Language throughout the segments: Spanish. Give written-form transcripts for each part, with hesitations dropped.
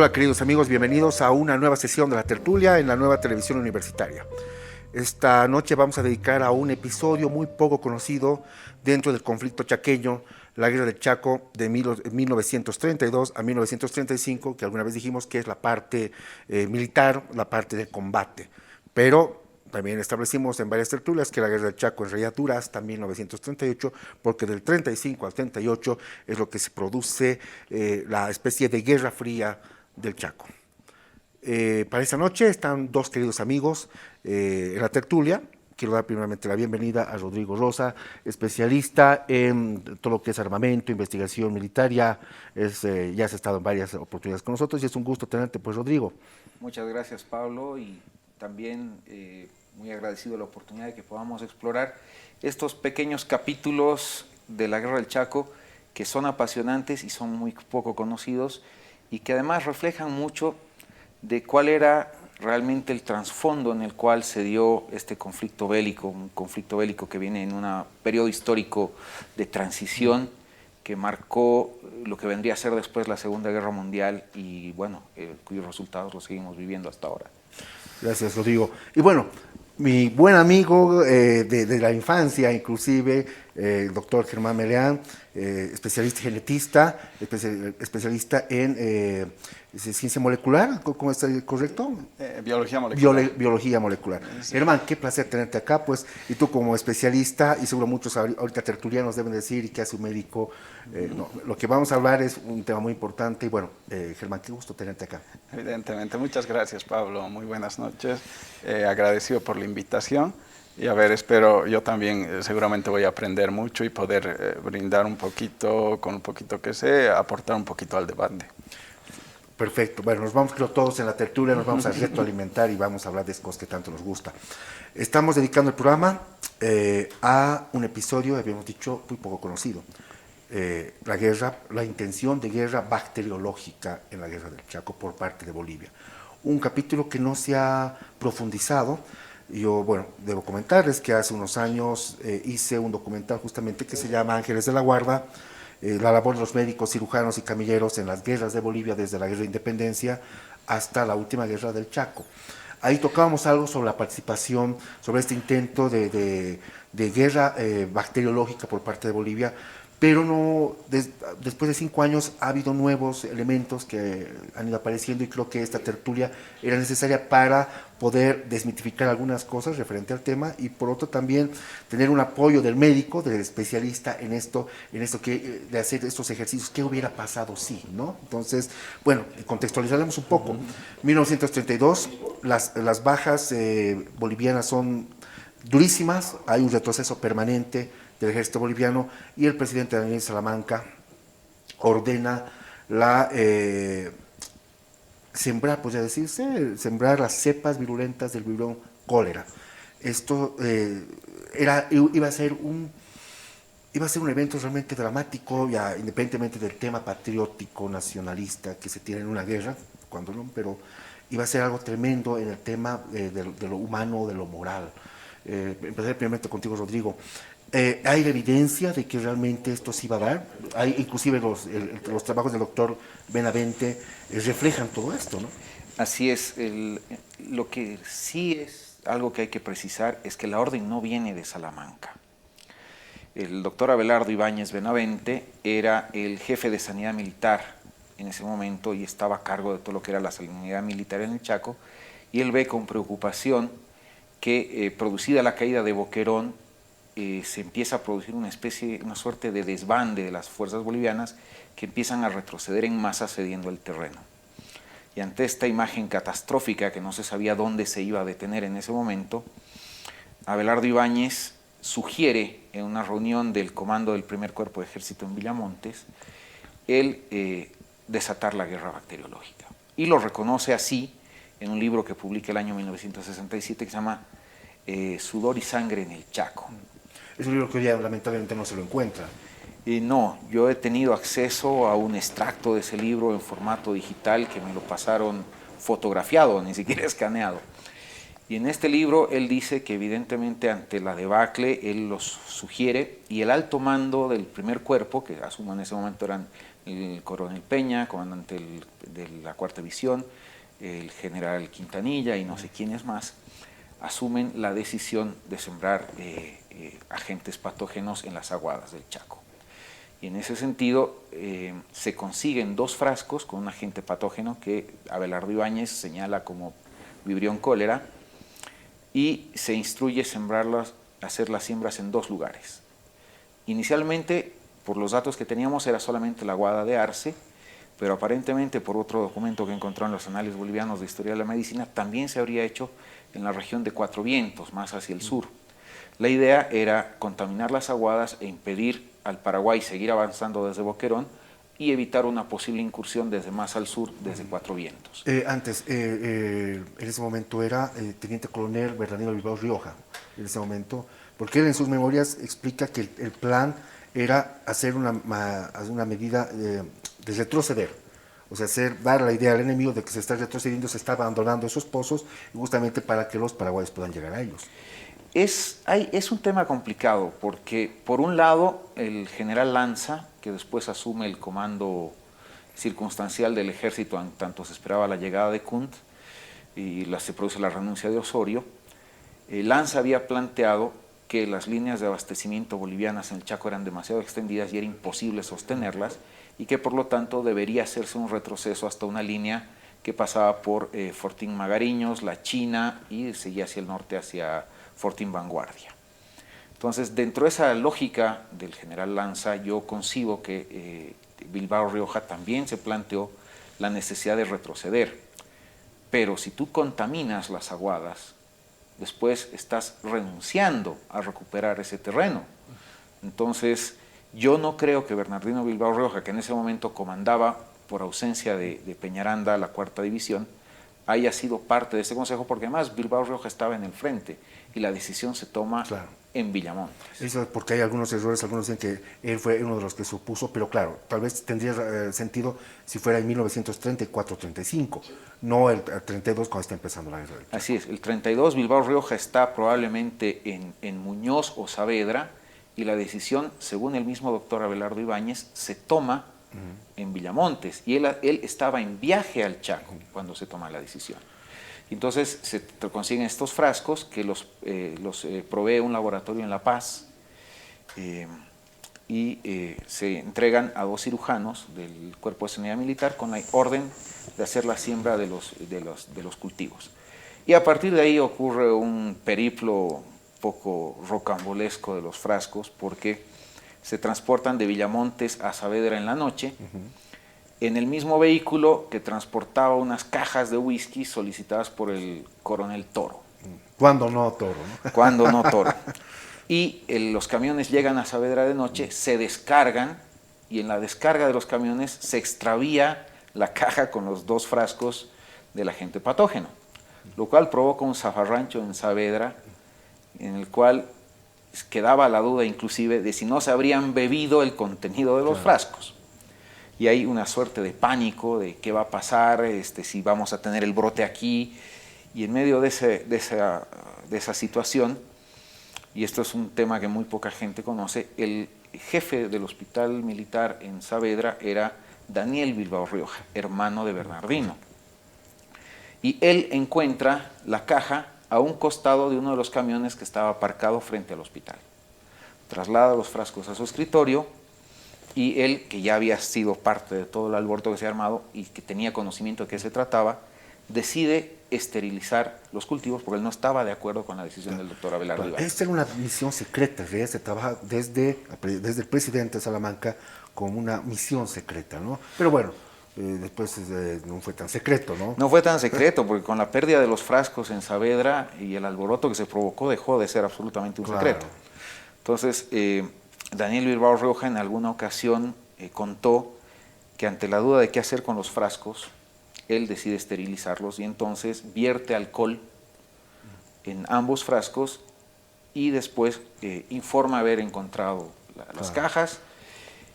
Hola queridos amigos, bienvenidos a una nueva sesión de la tertulia en la nueva televisión universitaria. Esta noche vamos a dedicar a un episodio muy poco conocido dentro del conflicto chaqueño, la guerra del Chaco de 1932 a 1935, que alguna vez dijimos que es la parte militar, la parte de combate. Pero también establecimos en varias tertulias que la guerra del Chaco en realidad dura hasta 1938, porque del 35 al 38 es lo que se produce la especie de guerra fría del Chaco. Para esta noche están dos queridos amigos en la tertulia. Quiero dar primeramente la bienvenida a Rodrigo Rosa, especialista en todo lo que es armamento, investigación militar. Ya has estado en varias oportunidades con nosotros y es un gusto tenerte, pues, Rodrigo. Muchas gracias, Pablo, y también muy agradecido de la oportunidad de que podamos explorar estos pequeños capítulos de la Guerra del Chaco que son apasionantes y son muy poco conocidos y que además reflejan mucho de cuál era realmente el trasfondo en el cual se dio este conflicto bélico, un conflicto bélico que viene en un periodo histórico de transición que marcó lo que vendría a ser después la Segunda Guerra Mundial y bueno, cuyos resultados los seguimos viviendo hasta ahora. Gracias, Rodrigo. Y bueno, mi buen amigo de la infancia, inclusive, el doctor Germán Meleán, especialista genetista, especialista en ciencia molecular, ¿cómo está correcto? Biología molecular. Biología molecular. Sí. Germán, qué placer tenerte acá, pues, y tú como especialista, y seguro muchos ahorita tertulianos deben decir, ¿y qué hace un médico? No, lo que vamos a hablar es un tema muy importante, y bueno, Germán, qué gusto tenerte acá. Evidentemente, muchas gracias, Pablo, muy buenas noches, agradecido por la invitación, y a ver, espero, yo también seguramente voy a aprender mucho y poder brindar un poquito, con un poquito que sé, aportar un poquito al debate. Perfecto. Bueno, nos vamos, creo, todos en la tertulia, nos vamos a retroalimentar y vamos a hablar de cosas que tanto nos gusta. Estamos dedicando el programa a un episodio, habíamos dicho, muy poco conocido. La intención de guerra bacteriológica en la guerra del Chaco por parte de Bolivia. Un capítulo que no se ha profundizado. Yo, bueno, debo comentarles que hace unos años hice un documental justamente que se llama Ángeles de la Guarda, la labor de los médicos, cirujanos y camilleros en las guerras de Bolivia desde la guerra de independencia hasta la última guerra del Chaco. Ahí tocábamos algo sobre la participación, sobre este intento de guerra bacteriológica por parte de Bolivia, pero no, después de 5 años ha habido nuevos elementos que han ido apareciendo y creo que esta tertulia era necesaria para poder desmitificar algunas cosas referente al tema y por otro también tener un apoyo del médico, del especialista en esto que, de hacer estos ejercicios, ¿qué hubiera pasado si? ¿No? Entonces, bueno, contextualizaremos un poco. 1932, las bajas bolivianas son durísimas, hay un retroceso permanente del ejército boliviano y el presidente Daniel Salamanca ordena sembrar, podría decirse, sembrar las cepas virulentas del virus cólera. Esto iba a ser un evento realmente dramático, ya independientemente del tema patriótico, nacionalista que se tiene en una guerra, cuando no, pero iba a ser algo tremendo en el tema de lo humano, de lo moral. Empezaré primeramente contigo, Rodrigo. ¿Hay evidencia de que realmente esto se iba a dar? Hay, inclusive los trabajos del doctor Benavente reflejan todo esto, ¿no? Así es, lo que sí es algo que hay que precisar es que la orden no viene de Salamanca. El doctor Abelardo Ibáñez Benavente era el jefe de sanidad militar en ese momento y estaba a cargo de todo lo que era la sanidad militar en el Chaco, y él ve con preocupación que producida la caída de Boquerón, se empieza a producir una suerte de desbande de las fuerzas bolivianas que empiezan a retroceder en masa cediendo el terreno. Y ante esta imagen catastrófica que no se sabía dónde se iba a detener en ese momento, Abelardo Ibáñez sugiere en una reunión del comando del primer cuerpo de ejército en Villamontes desatar la guerra bacteriológica. Y lo reconoce así en un libro que publica el año 1967 que se llama Sudor y sangre en el Chaco. Es un libro que hoy ya lamentablemente no se lo encuentra. No, yo he tenido acceso a un extracto de ese libro en formato digital que me lo pasaron fotografiado, ni siquiera escaneado. Y en este libro él dice que evidentemente ante la debacle él los sugiere y el alto mando del primer cuerpo, que asumo en ese momento eran el coronel Peña, comandante de la Cuarta División, el general Quintanilla y no sé quiénes más, asumen la decisión de sembrar agentes patógenos en las aguadas del Chaco. Y en ese sentido se consiguen 2 frascos con un agente patógeno que Abelardo Ibáñez señala como Vibrio cólera, y se instruye hacer las siembras en 2 lugares. Inicialmente, por los datos que teníamos, era solamente la aguada de Arce, pero aparentemente por otro documento que encontró en los Anales Bolivianos de Historia de la Medicina, también se habría hecho en la región de Cuatro Vientos, más hacia el sur. La idea era contaminar las aguadas e impedir al Paraguay seguir avanzando desde Boquerón y evitar una posible incursión desde más al sur, desde Cuatro Vientos. En ese momento era Teniente Coronel Bernardino Bilbao Rioja, en ese momento, porque él en sus memorias explica que el plan era hacer una medida de retroceder, o sea, dar la idea al enemigo de que se está retrocediendo, se está abandonando esos pozos, justamente para que los paraguayos puedan llegar a ellos. Es un tema complicado porque, por un lado, el general Lanza, que después asume el comando circunstancial del ejército, en tanto se esperaba la llegada de Kunt y se produce la renuncia de Osorio, Lanza había planteado que las líneas de abastecimiento bolivianas en el Chaco eran demasiado extendidas y era imposible sostenerlas, y que por lo tanto debería hacerse un retroceso hasta una línea que pasaba por Fortín Magariños, La China, y seguía hacia el norte hacia Fortín Vanguardia. Entonces, dentro de esa lógica del general Lanza, yo concibo que Bilbao Rioja también se planteó la necesidad de retroceder. Pero si tú contaminas las aguadas, después estás renunciando a recuperar ese terreno. Entonces, yo no creo que Bernardino Bilbao Rioja, que en ese momento comandaba por ausencia de Peñaranda la Cuarta División, haya sido parte de ese consejo, porque además Bilbao Rioja estaba en el frente y la decisión se toma en Villamontes. Eso es porque hay algunos errores, algunos dicen que él fue uno de los que se opuso, pero claro, tal vez tendría sentido si fuera en 1934-35, no el 32 cuando está empezando la guerra. Así es, el 32 Bilbao Rioja está probablemente en Muñoz o Saavedra, y la decisión, según el mismo doctor Abelardo Ibáñez, se toma en Villamontes, y él estaba en viaje al Chaco cuando se toma la decisión. Entonces se consiguen estos frascos que los provee un laboratorio en La Paz, y se entregan a 2 cirujanos del Cuerpo de Sanidad Militar con la orden de hacer la siembra de los cultivos. Y a partir de ahí ocurre un periplo poco rocambolesco de los frascos, porque se transportan de Villamontes a Saavedra en la noche, en el mismo vehículo que transportaba unas cajas de whisky solicitadas por el coronel Toro. ¿Cuándo no Toro? ¿No? Cuando no Toro. Y los camiones llegan a Saavedra de noche, se descargan, y en la descarga de los camiones se extravía la caja con los 2 frascos del agente patógeno, lo cual provoca un zafarrancho en Saavedra, en el cual quedaba la duda inclusive de si no se habrían bebido el contenido de los frascos. Y hay una suerte de pánico de qué va a pasar, si vamos a tener el brote aquí. Y en medio de esa situación, y esto es un tema que muy poca gente conoce, el jefe del hospital militar en Saavedra era Daniel Bilbao Rioja, hermano de Bernardino. Y él encuentra la caja a un costado de uno de los camiones que estaba aparcado frente al hospital. Traslada los frascos a su escritorio, y él, que ya había sido parte de todo el alboroto que se había armado y que tenía conocimiento de qué se trataba, decide esterilizar los cultivos porque él no estaba de acuerdo con la decisión del doctor Abelardo Ibáñez. Esta era una misión secreta, se trabaja desde el presidente de Salamanca como una misión secreta, ¿no? Pero bueno, después no fue tan secreto, ¿no? No fue tan secreto, porque con la pérdida de los frascos en Saavedra y el alboroto que se provocó, dejó de ser absolutamente un secreto. Entonces, Daniel Bilbao Rioja en alguna ocasión contó que ante la duda de qué hacer con los frascos, él decide esterilizarlos, y entonces vierte alcohol en ambos frascos, y después informa haber encontrado las cajas.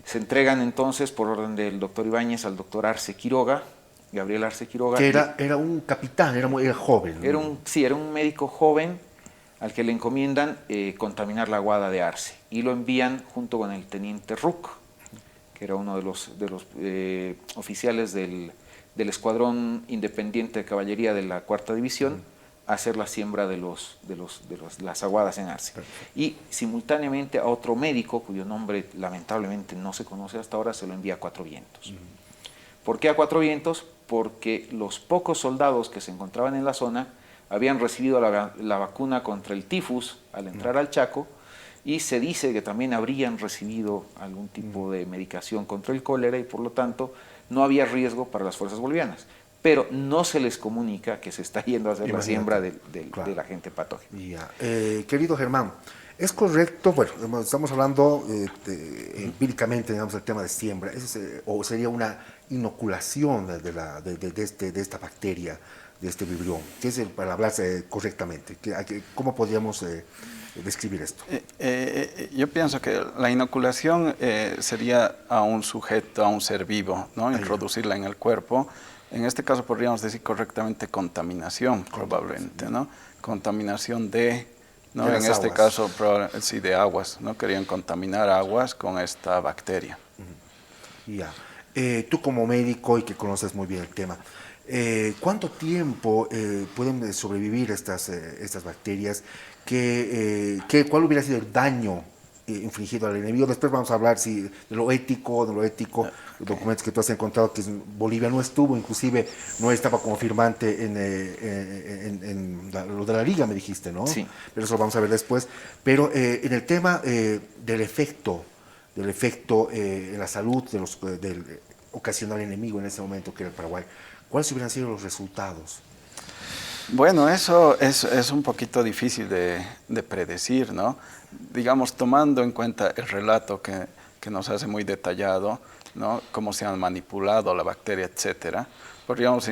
Se entregan entonces por orden del doctor Ibáñez al doctor Arce Quiroga, Gabriel Arce Quiroga. Que era un capitán, era joven, ¿no? Era un médico joven al que le encomiendan contaminar la aguada de Arce, y lo envían junto con el teniente Ruc, que era uno de los oficiales del Escuadrón Independiente de Caballería de la Cuarta División, a hacer la siembra de las aguadas en Arce. Y simultáneamente a otro médico, cuyo nombre lamentablemente no se conoce hasta ahora, se lo envía a Cuatro Vientos. ¿Por qué a Cuatro Vientos? Porque los pocos soldados que se encontraban en la zona habían recibido la vacuna contra el tifus al entrar al Chaco, y se dice que también habrían recibido algún tipo de medicación contra el cólera, y por lo tanto no había riesgo para las fuerzas bolivianas. Pero no se les comunica que se está yendo a hacer la siembra del agente patógeno. Ya. Querido Germán, ¿es correcto? Bueno, estamos hablando empíricamente, digamos, del tema de siembra, o sería una inoculación de esta bacteria, de este vibrión. ¿Qué es para hablar correctamente? ¿Cómo podríamos describir esto? Yo pienso que la inoculación sería a un sujeto, a un ser vivo, ¿no? Introducirla en el cuerpo. En este caso podríamos decir correctamente contaminación, probablemente, ¿no? Contaminación ¿no? En este caso, sí, de aguas, ¿no? Querían contaminar aguas con esta bacteria. Ya. Tú como médico y que conoces muy bien el tema, ¿cuánto tiempo pueden sobrevivir estas bacterias? ¿Cuál hubiera sido el daño infligido al enemigo? Después vamos a hablar de lo ético, documentos que tú has encontrado que Bolivia no estuvo, inclusive no estaba como firmante en lo de la liga, me dijiste, ¿no? Sí. Pero eso lo vamos a ver después. Pero en el tema del efecto en la salud del ocasional enemigo en ese momento que era el Paraguay, ¿cuáles hubieran sido los resultados? Bueno, eso es un poquito difícil de predecir, ¿no? Digamos, tomando en cuenta el relato que nos hace muy detallado, ¿no? Cómo se han manipulado la bacteria, etcétera. Podríamos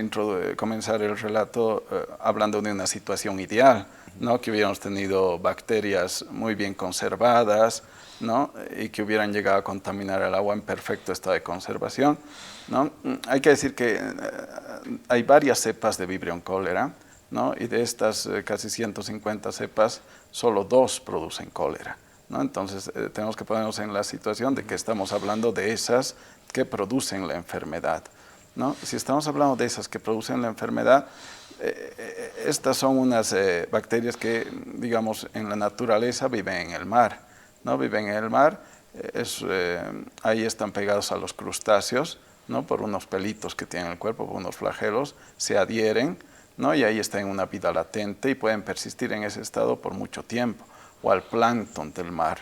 comenzar el relato hablando de una situación ideal, ¿no? Que hubiéramos tenido bacterias muy bien conservadas, ¿no? Y que hubieran llegado a contaminar el agua en perfecto estado de conservación, ¿no? Hay que decir que hay varias cepas de Vibrio cólera, ¿no? Y de estas casi 150 cepas, solo 2 producen cólera, ¿no? Entonces tenemos que ponernos en la situación de que estamos hablando de esas que producen la enfermedad, ¿no? Si estamos hablando de esas que producen la enfermedad, estas son unas bacterias que, digamos, en la naturaleza viven en el mar, ¿no? Viven en el mar, ahí están pegados a los crustáceos, ¿no? Por unos pelitos que tienen en el cuerpo, por unos flagelos, se adhieren, ¿no? Y ahí están en una vida latente y pueden persistir en ese estado por mucho tiempo, o al plancton del mar,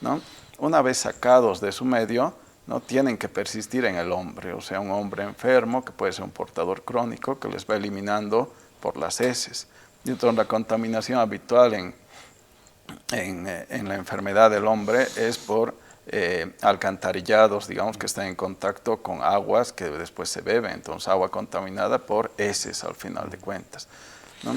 ¿no? Una vez sacados de su medio, no tienen que persistir en el hombre, o sea, un hombre enfermo, que puede ser un portador crónico, que les va eliminando por las heces. Y entonces la contaminación habitual en la enfermedad del hombre es por alcantarillados, digamos, que están en contacto con aguas que después se beben, entonces agua contaminada por heces al final de cuentas, ¿no?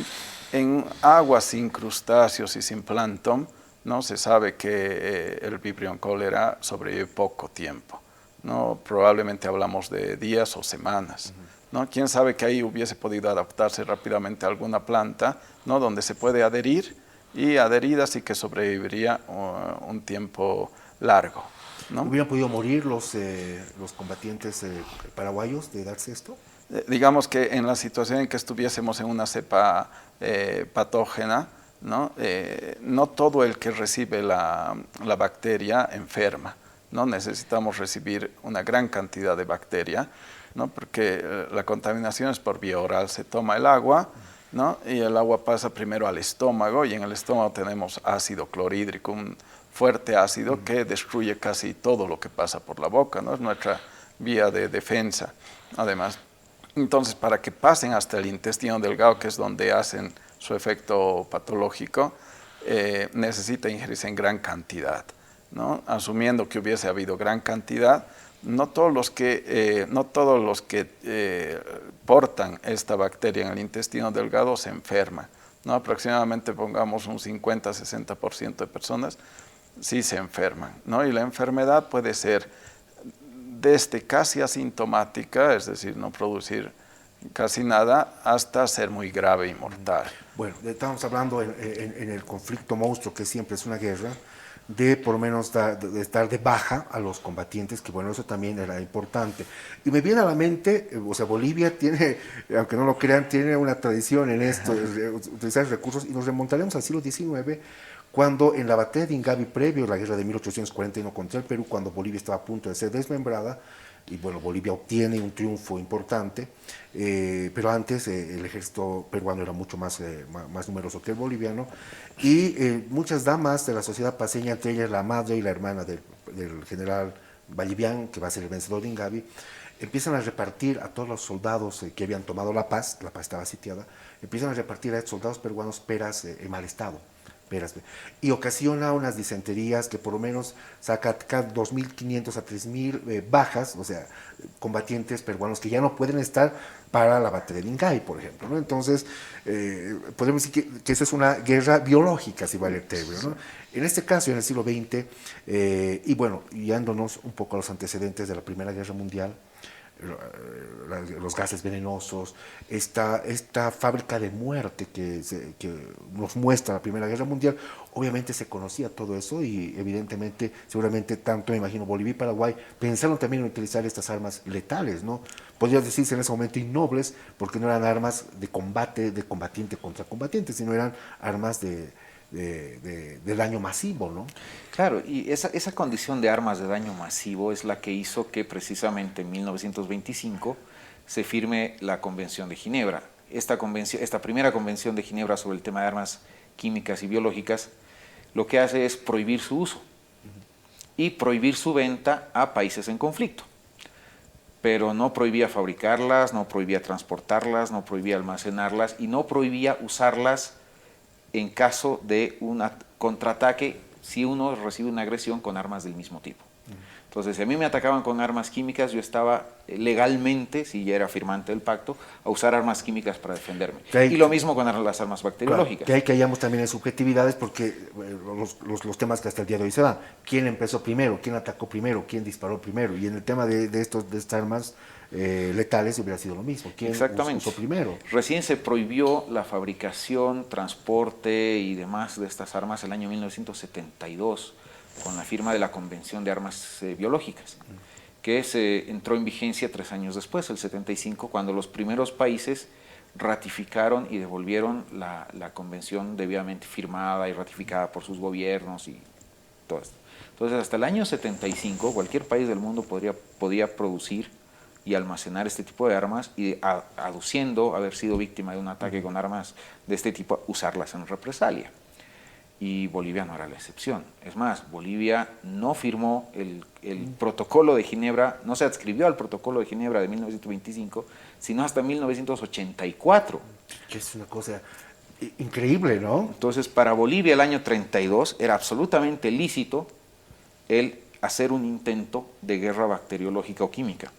En aguas sin crustáceos y sin plancton, ¿no? Se sabe que el Vibrio cólera sobrevive poco tiempo, ¿no? Probablemente hablamos de días o semanas, ¿no? Quién sabe que ahí hubiese podido adaptarse rápidamente a alguna planta, ¿no? Donde se puede adherir, y adherida sí que sobreviviría un tiempo largo, ¿no? ¿Hubieran podido morir los combatientes paraguayos de darse esto? Digamos que en la situación en que estuviésemos en una cepa patógena, ¿no? No todo el que recibe la bacteria enferma, ¿no? Necesitamos recibir una gran cantidad de bacteria, ¿no? Porque la contaminación es por vía oral, se toma el agua, ¿no? Y el agua pasa primero al estómago, y en el estómago tenemos ácido clorhídrico, un fuerte ácido que destruye casi todo lo que pasa por la boca, ¿no? Es nuestra vía de defensa, además. Entonces, para que pasen hasta el intestino delgado, que es donde hacen su efecto patológico, necesita ingerirse en gran cantidad, ¿no? Asumiendo que hubiese habido gran cantidad, no todos los que portan esta bacteria en el intestino delgado se enferman, ¿no? Aproximadamente, pongamos, un 50-60% de personas sí se enferman, ¿no? Y la enfermedad puede ser desde casi asintomática, es decir, no producir casi nada, hasta ser muy grave y mortal. Bueno, estamos hablando en el conflicto monstruo, que siempre es una guerra, de por lo menos de estar de baja a los combatientes, que bueno, eso también era importante. Y me viene a la mente, o sea, Bolivia tiene, aunque no lo crean, tiene una tradición en esto, utilizar recursos, y nos remontaremos al siglo XIX, cuando en la batalla de Ingavi, previo a la guerra de 1841 contra el Perú, cuando Bolivia estaba a punto de ser desmembrada, y bueno, Bolivia obtiene un triunfo importante, pero antes el ejército peruano era mucho más numeroso que el boliviano, y muchas damas de la sociedad paseña, entre ellas la madre y la hermana del general Vallivian, que va a ser el vencedor de Ingavi, empiezan a repartir a todos los soldados que habían tomado La Paz estaba sitiada, empiezan a repartir a estos soldados peruanos peras en mal estado, y ocasiona unas disenterías que por lo menos saca 2.500 a 3.000 bajas, o sea, combatientes peruanos que ya no pueden estar para la batalla de Ingay, por ejemplo, ¿no? Entonces, podemos decir que esa es una guerra biológica, si vale el término, ¿no? En este caso, en el siglo XX, y bueno, guiándonos un poco a los antecedentes de la Primera Guerra Mundial, los gases venenosos, esta fábrica de muerte que nos muestra la Primera Guerra Mundial, obviamente se conocía todo eso y evidentemente, seguramente tanto, me imagino, Bolivia y Paraguay pensaron también en utilizar estas armas letales, ¿no? Podría decirse en ese momento innobles, porque no eran armas de combate, de combatiente contra combatiente, sino eran armas de daño masivo, ¿no? Claro, y esa condición de armas de daño masivo es la que hizo que precisamente en 1925 se firme la Convención de Ginebra. Esta primera Convención de Ginebra sobre el tema de armas químicas y biológicas, lo que hace es prohibir su uso y prohibir su venta a países en conflicto. Pero no prohibía fabricarlas, no prohibía transportarlas, no prohibía almacenarlas y no prohibía usarlas en caso de un contraataque si uno recibe una agresión con armas del mismo tipo. Entonces, si a mí me atacaban con armas químicas, yo estaba legalmente, si ya era firmante del pacto, a usar armas químicas para defenderme. Y lo mismo con las armas bacteriológicas. Claro, que hay que hallamos también en subjetividades, porque los temas que hasta el día de hoy se dan. ¿Quién empezó primero? ¿Quién atacó primero? ¿Quién disparó primero? Y en el tema de estas armas letales hubiera sido lo mismo. ¿Quién usó primero? Recién se prohibió la fabricación, transporte y demás de estas armas el año 1972, con la firma de la Convención de Armas Biológicas, que se entró en vigencia 3 años después, el 75, cuando los primeros países ratificaron y devolvieron la convención debidamente firmada y ratificada por sus gobiernos y todo esto. Entonces, hasta el año 75, cualquier país del mundo podía producir y almacenar este tipo de armas y, aduciendo haber sido víctima de un ataque con armas de este tipo, usarlas en represalia. Y Bolivia no era la excepción. Es más, Bolivia no firmó el protocolo de Ginebra, no se adscribió al protocolo de Ginebra de 1925, sino hasta 1984. Que es una cosa increíble, ¿no? Entonces, para Bolivia el año 32 era absolutamente lícito el hacer un intento de guerra bacteriológica o química.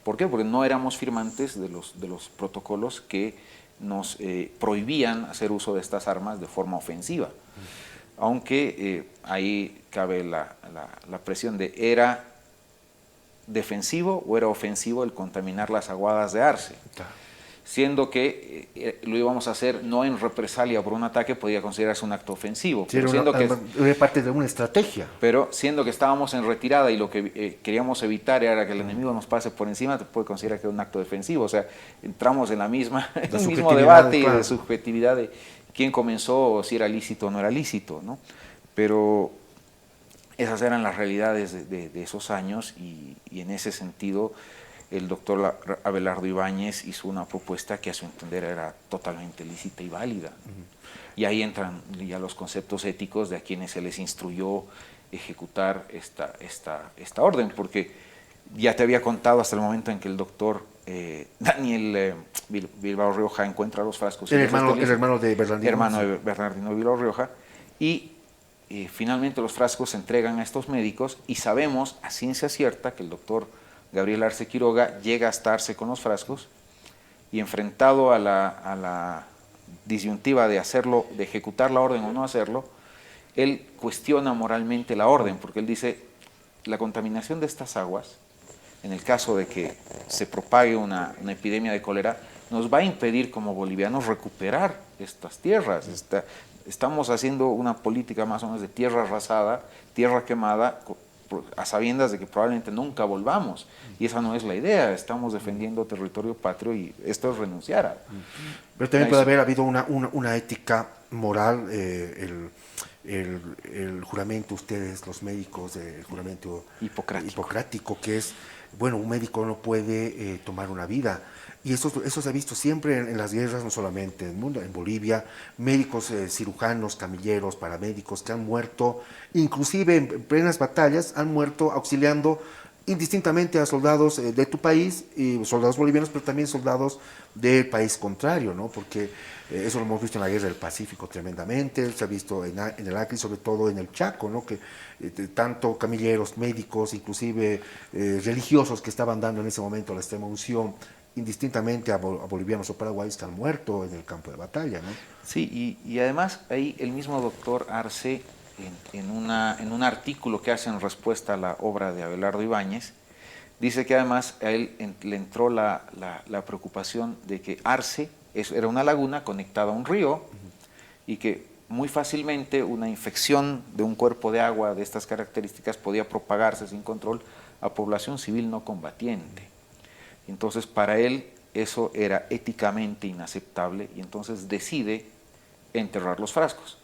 ¿Por qué? Porque no éramos firmantes de los protocolos que nos prohibían hacer uso de estas armas de forma ofensiva. Aunque ahí cabe la presión de ¿era defensivo o era ofensivo el contaminar las aguadas de Arce? Siendo que lo íbamos a hacer no en represalia por un ataque, podía considerarse un acto ofensivo. Sí, era parte de una estrategia. Pero siendo que estábamos en retirada y lo que queríamos evitar era que el enemigo nos pase por encima, te puede considerar que es un acto defensivo. O sea, entramos en el mismo debate, claro, de subjetividad de quién comenzó o si era lícito o no era lícito, ¿no? Pero esas eran las realidades de esos años y en ese sentido el doctor Abelardo Ibáñez hizo una propuesta que a su entender era totalmente lícita y válida. Y ahí entran ya los conceptos éticos de a quienes se les instruyó ejecutar esta orden, porque ya te había contado hasta el momento en que el doctor Daniel Bilbao Rioja encuentra los frascos. El hermano de Bernardino. Hermano de Bernardino Bilbao Rioja. Y finalmente los frascos se entregan a estos médicos y sabemos a ciencia cierta que el doctor Gabriel Arce Quiroga llega hasta Arce con los frascos y, enfrentado a la disyuntiva de hacerlo, de ejecutar la orden o no hacerlo, él cuestiona moralmente la orden, porque él dice, la contaminación de estas aguas, en el caso de que se propague una epidemia de cólera, nos va a impedir como bolivianos recuperar estas tierras, Estamos haciendo una política más o menos de tierra arrasada, tierra quemada, a sabiendas de que probablemente nunca volvamos. Y esa no es la idea. Estamos defendiendo territorio patrio y esto es renunciar a... Pero también puede haber habido una ética moral, el juramento, ustedes, los médicos, el juramento hipocrático, que es, bueno, un médico no puede tomar una vida. Y eso se ha visto siempre en las guerras, no solamente en el mundo, en Bolivia, médicos, cirujanos, camilleros, paramédicos que han muerto, inclusive en plenas batallas, han muerto auxiliando indistintamente a soldados de tu país, y soldados bolivianos, pero también soldados del país contrario, ¿no? Porque eso lo hemos visto en la Guerra del Pacífico tremendamente, se ha visto en el Acre y sobre todo en el Chaco, ¿no? Que tanto camilleros, médicos, inclusive religiosos que estaban dando en ese momento la extrema unción, indistintamente a bolivianos o paraguayos, que han muerto en el campo de batalla, ¿no? Sí, y además ahí el mismo doctor Arce, en un artículo que hace en respuesta a la obra de Abelardo Ibáñez, dice que además a él le entró la preocupación de que Arce era una laguna conectada a un río y que muy fácilmente una infección de un cuerpo de agua de estas características podía propagarse sin control a población civil no combatiente. Entonces para él eso era éticamente inaceptable y entonces decide enterrar los frascos.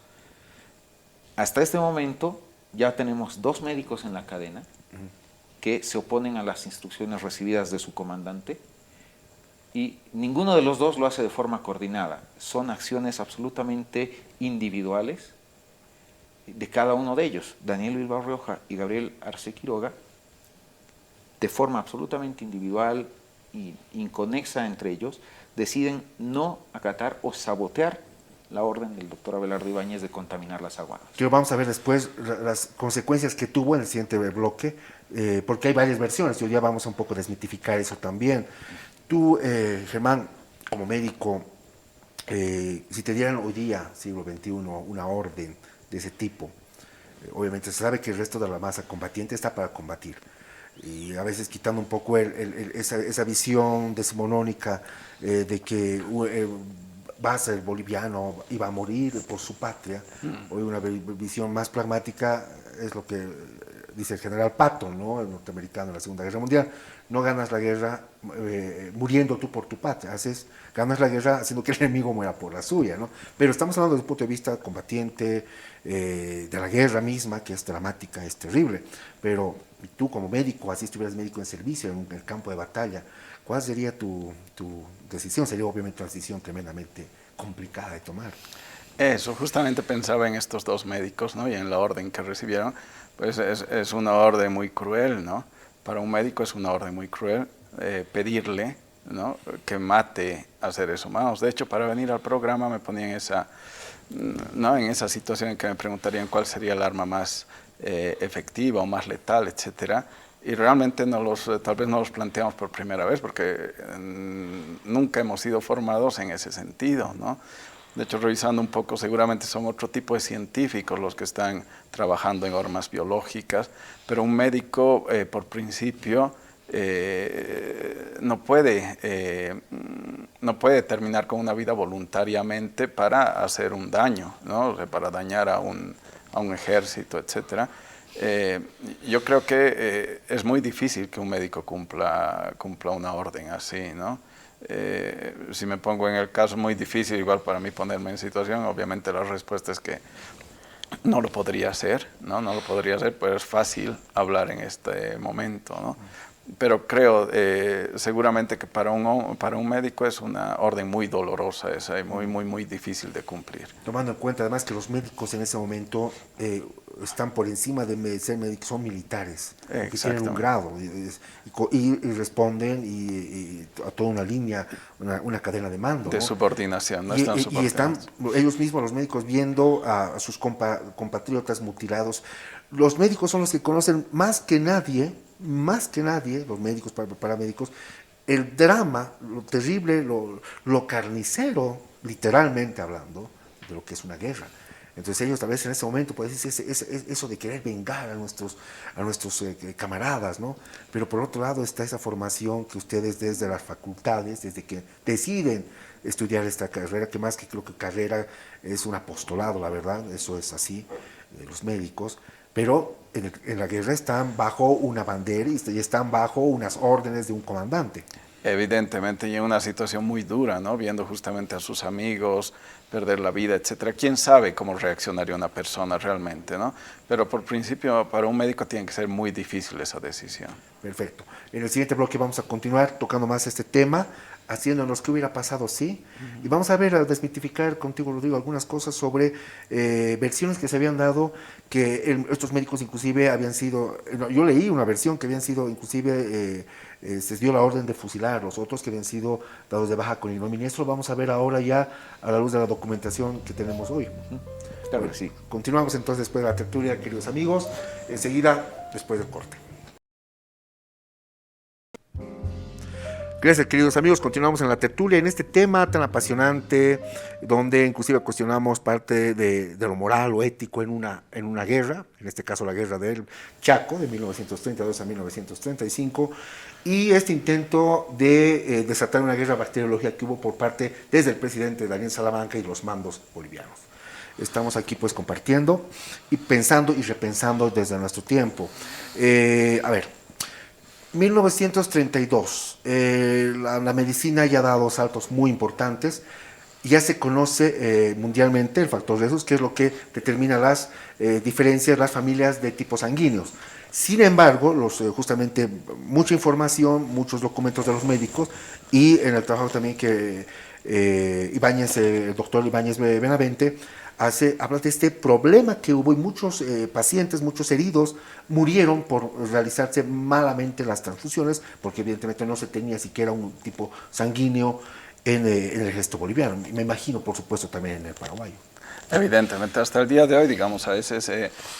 Hasta este momento ya tenemos 2 médicos en la cadena que se oponen a las instrucciones recibidas de su comandante y ninguno de los 2 lo hace de forma coordinada. Son acciones absolutamente individuales de cada uno de ellos. Daniel Bilbao Rioja y Gabriel Arce Quiroga, de forma absolutamente individual e inconexa entre ellos, deciden no acatar o sabotear la orden del doctor Abelardo Ibáñez de contaminar las aguas. Que vamos a ver después las consecuencias que tuvo en el siguiente bloque, porque hay varias versiones, y hoy día vamos a un poco desmitificar eso también. Tú, Germán, como médico, si te dieran hoy día, siglo XXI, una orden de ese tipo, obviamente se sabe que el resto de la masa combatiente está para combatir, y a veces quitando un poco esa visión decimonónica de que el boliviano iba a morir por su patria. Hoy una visión más pragmática es lo que dice el general Patton, ¿no? El norteamericano en la Segunda Guerra Mundial. No ganas la guerra muriendo tú por tu patria, ganas la guerra haciendo que el enemigo muera por la suya, ¿no? Pero estamos hablando desde un punto de vista combatiente, de la guerra misma, que es dramática, es terrible. Pero tú como médico, así estuvieras médico en servicio, en el campo de batalla, ¿cuál sería tu decisión? Sería obviamente una decisión tremendamente complicada de tomar. Eso, justamente pensaba en estos 2 médicos, ¿no? Y en la orden que recibieron. Pues es una orden muy cruel, ¿no? Para un médico es una orden muy cruel pedirle, ¿no?, que mate a seres humanos. De hecho, para venir al programa me ponía en esa situación en que me preguntarían cuál sería el arma más efectiva o más letal, etcétera. Y realmente tal vez no los planteamos por primera vez porque nunca hemos sido formados en ese sentido, ¿no? De hecho, revisando un poco, seguramente son otro tipo de científicos los que están trabajando en armas biológicas, pero un médico, por principio, no puede terminar con una vida voluntariamente para hacer un daño, ¿no? O sea, para dañar a un ejército, etcétera. Yo creo que es muy difícil que un médico cumpla una orden así, ¿no? Si me pongo en el caso, muy difícil igual para mí ponerme en situación, obviamente la respuesta es que no lo podría hacer, ¿no? No lo podría hacer, pero es fácil hablar en este momento, ¿no? Pero creo seguramente que para un médico es una orden muy dolorosa esa y muy difícil de cumplir. Tomando en cuenta además que los médicos en ese momento están por encima de ser médicos, son militares, que tienen un grado y responden a toda una línea, una cadena de mando, de, ¿no?, subordinación, no están subordinados. Y están ellos mismos, los médicos, viendo a sus compatriotas mutilados. Los médicos son los que conocen más que nadie, los médicos, paramédicos, el drama, lo terrible, lo carnicero, literalmente hablando, de lo que es una guerra. Entonces ellos tal vez en ese momento, puede decir, eso de querer vengar a nuestros camaradas, ¿no? Pero por otro lado está esa formación que ustedes desde las facultades, desde que deciden estudiar esta carrera, que más que creo que carrera es un apostolado, la verdad, eso es así, de los médicos, pero en la guerra están bajo una bandera y están bajo unas órdenes de un comandante. Evidentemente, y en una situación muy dura, ¿no? Viendo justamente a sus amigos perder la vida, etcétera. ¿Quién sabe cómo reaccionaría una persona realmente, ¿no? Pero por principio, para un médico tiene que ser muy difícil esa decisión. Perfecto. En el siguiente bloque vamos a continuar tocando más este tema, haciéndonos qué hubiera pasado sí, y vamos a ver, a desmitificar contigo, Rodrigo, algunas cosas sobre versiones que se habían dado, que estos médicos inclusive habían sido, yo leí una versión que habían sido inclusive, se dio la orden de fusilar, los otros que habían sido dados de baja con ignominia. Esto lo vamos a ver ahora ya a la luz de la documentación que tenemos hoy. Claro que sí. Continuamos entonces después de la tertulia, queridos amigos, enseguida después del corte. Gracias, queridos amigos. Continuamos en la tertulia, en este tema tan apasionante, donde inclusive cuestionamos parte de lo moral o ético en una guerra, en este caso la guerra del Chaco, de 1932 a 1935, y este intento de desatar una guerra bacteriológica que hubo por parte desde el presidente Daniel Salamanca y los mandos bolivianos. Estamos aquí pues compartiendo y pensando y repensando desde nuestro tiempo. A ver, 1932, la medicina ya ha dado saltos muy importantes, ya se conoce mundialmente el factor Rhesus, que es lo que determina las diferencias, las familias de tipos sanguíneos. Sin embargo, justamente mucha información, muchos documentos de los médicos y en el trabajo también que el doctor Ibáñez Benavente habla de este problema que hubo y muchos pacientes, muchos heridos murieron por realizarse malamente las transfusiones, porque evidentemente no se tenía siquiera un tipo sanguíneo en el ejército boliviano. Me imagino, por supuesto, también en el paraguayo. Evidentemente, hasta el día de hoy, digamos, a veces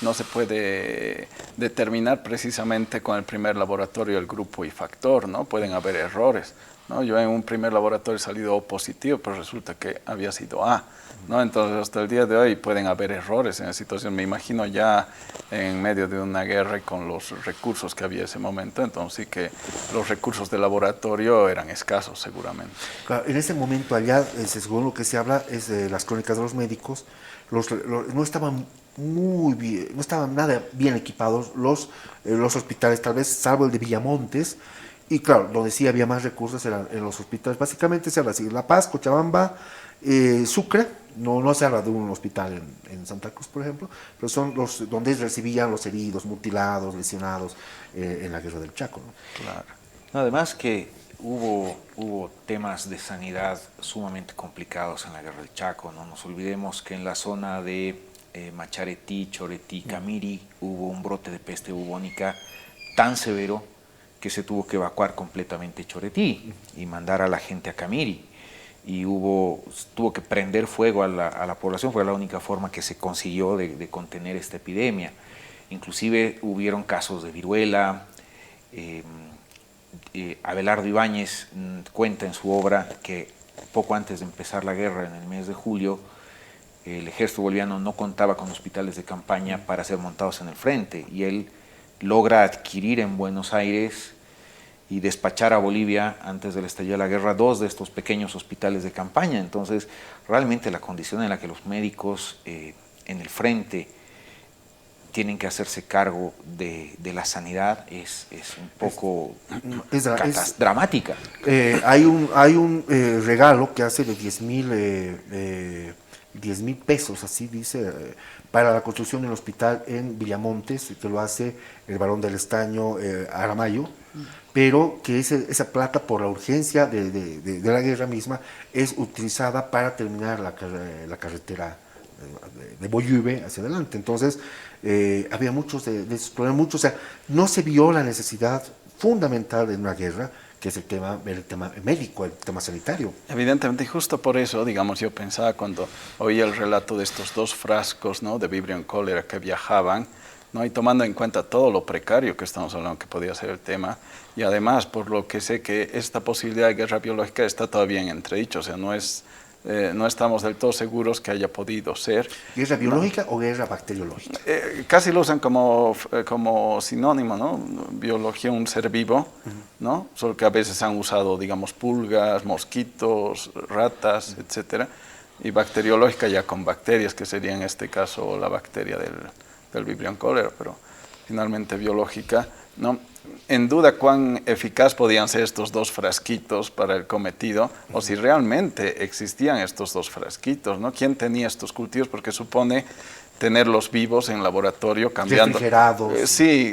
no se puede determinar precisamente con el primer laboratorio el grupo y factor, ¿no? Pueden haber errores, ¿no? Yo en un primer laboratorio he salido O positivo, pero resulta que había sido A, ¿no? Entonces, hasta el día de hoy pueden haber errores en la situación. Me imagino ya en medio de una guerra y con los recursos que había en ese momento, entonces sí que los recursos de laboratorio eran escasos seguramente. Claro, en ese momento allá, según lo que se habla, es de las crónicas de los médicos, no estaban muy bien, no estaban nada bien equipados los hospitales, tal vez salvo el de Villamontes, y claro, donde sí había más recursos eran en los hospitales. Básicamente se habla así: La Paz, Cochabamba, Sucre, no se habla de un hospital en Santa Cruz, por ejemplo, pero son los donde recibían los heridos, mutilados, lesionados en la guerra del Chaco, ¿no? Claro. Además que hubo temas de sanidad sumamente complicados en la guerra del Chaco. No nos olvidemos que en la zona de Macharetí, Choretí, Camiri hubo un brote de peste bubónica tan severo que se tuvo que evacuar completamente Choretí y mandar a la gente a Camiri. Y tuvo que prender fuego a la población, fue la única forma que se consiguió de contener esta epidemia. Inclusive hubieron casos de viruela. Abelardo Ibáñez cuenta en su obra que poco antes de empezar la guerra, en el mes de julio, el ejército boliviano no contaba con hospitales de campaña para ser montados en el frente, y él logra adquirir en Buenos Aires y despachar a Bolivia antes del estallido de la guerra 2 de estos pequeños hospitales de campaña. Entonces, realmente la condición en la que los médicos en el frente tienen que hacerse cargo de la sanidad es un poco dramática. Hay un regalo que hace de 10,000 pesos, así dice, para la construcción de un hospital en Villamontes, que lo hace el barón del Estaño, Aramayo, pero que esa plata, por la urgencia de la guerra misma, es utilizada para terminar la carretera de Boyuve hacia adelante. Entonces, había muchos de esos problemas, o sea, no se vio la necesidad fundamental de una guerra, que es el tema médico, el tema sanitario. Evidentemente, y justo por eso, digamos, yo pensaba cuando oía el relato de estos 2 frascos, ¿no?, de vibrio en cólera que viajaban, ¿no?, y tomando en cuenta todo lo precario que estamos hablando que podía ser el tema, y además por lo que sé que esta posibilidad de guerra biológica está todavía en entredicho, o sea, no es no estamos del todo seguros que haya podido ser. ¿Guerra biológica o guerra bacteriológica? Casi lo usan como sinónimo, ¿no? Biología, un ser vivo, ¿no? Solo que a veces han usado, digamos, pulgas, mosquitos, ratas, etcétera, y bacteriológica ya con bacterias, que sería en este caso la bacteria del Vibrio cólera, pero finalmente biológica, ¿no? En duda cuán eficaz podían ser estos dos frasquitos para el cometido, o si realmente existían estos dos frasquitos, ¿no? ¿Quién tenía estos cultivos? Porque supone tenerlos vivos en laboratorio, cambiando. Refrigerados. Sí,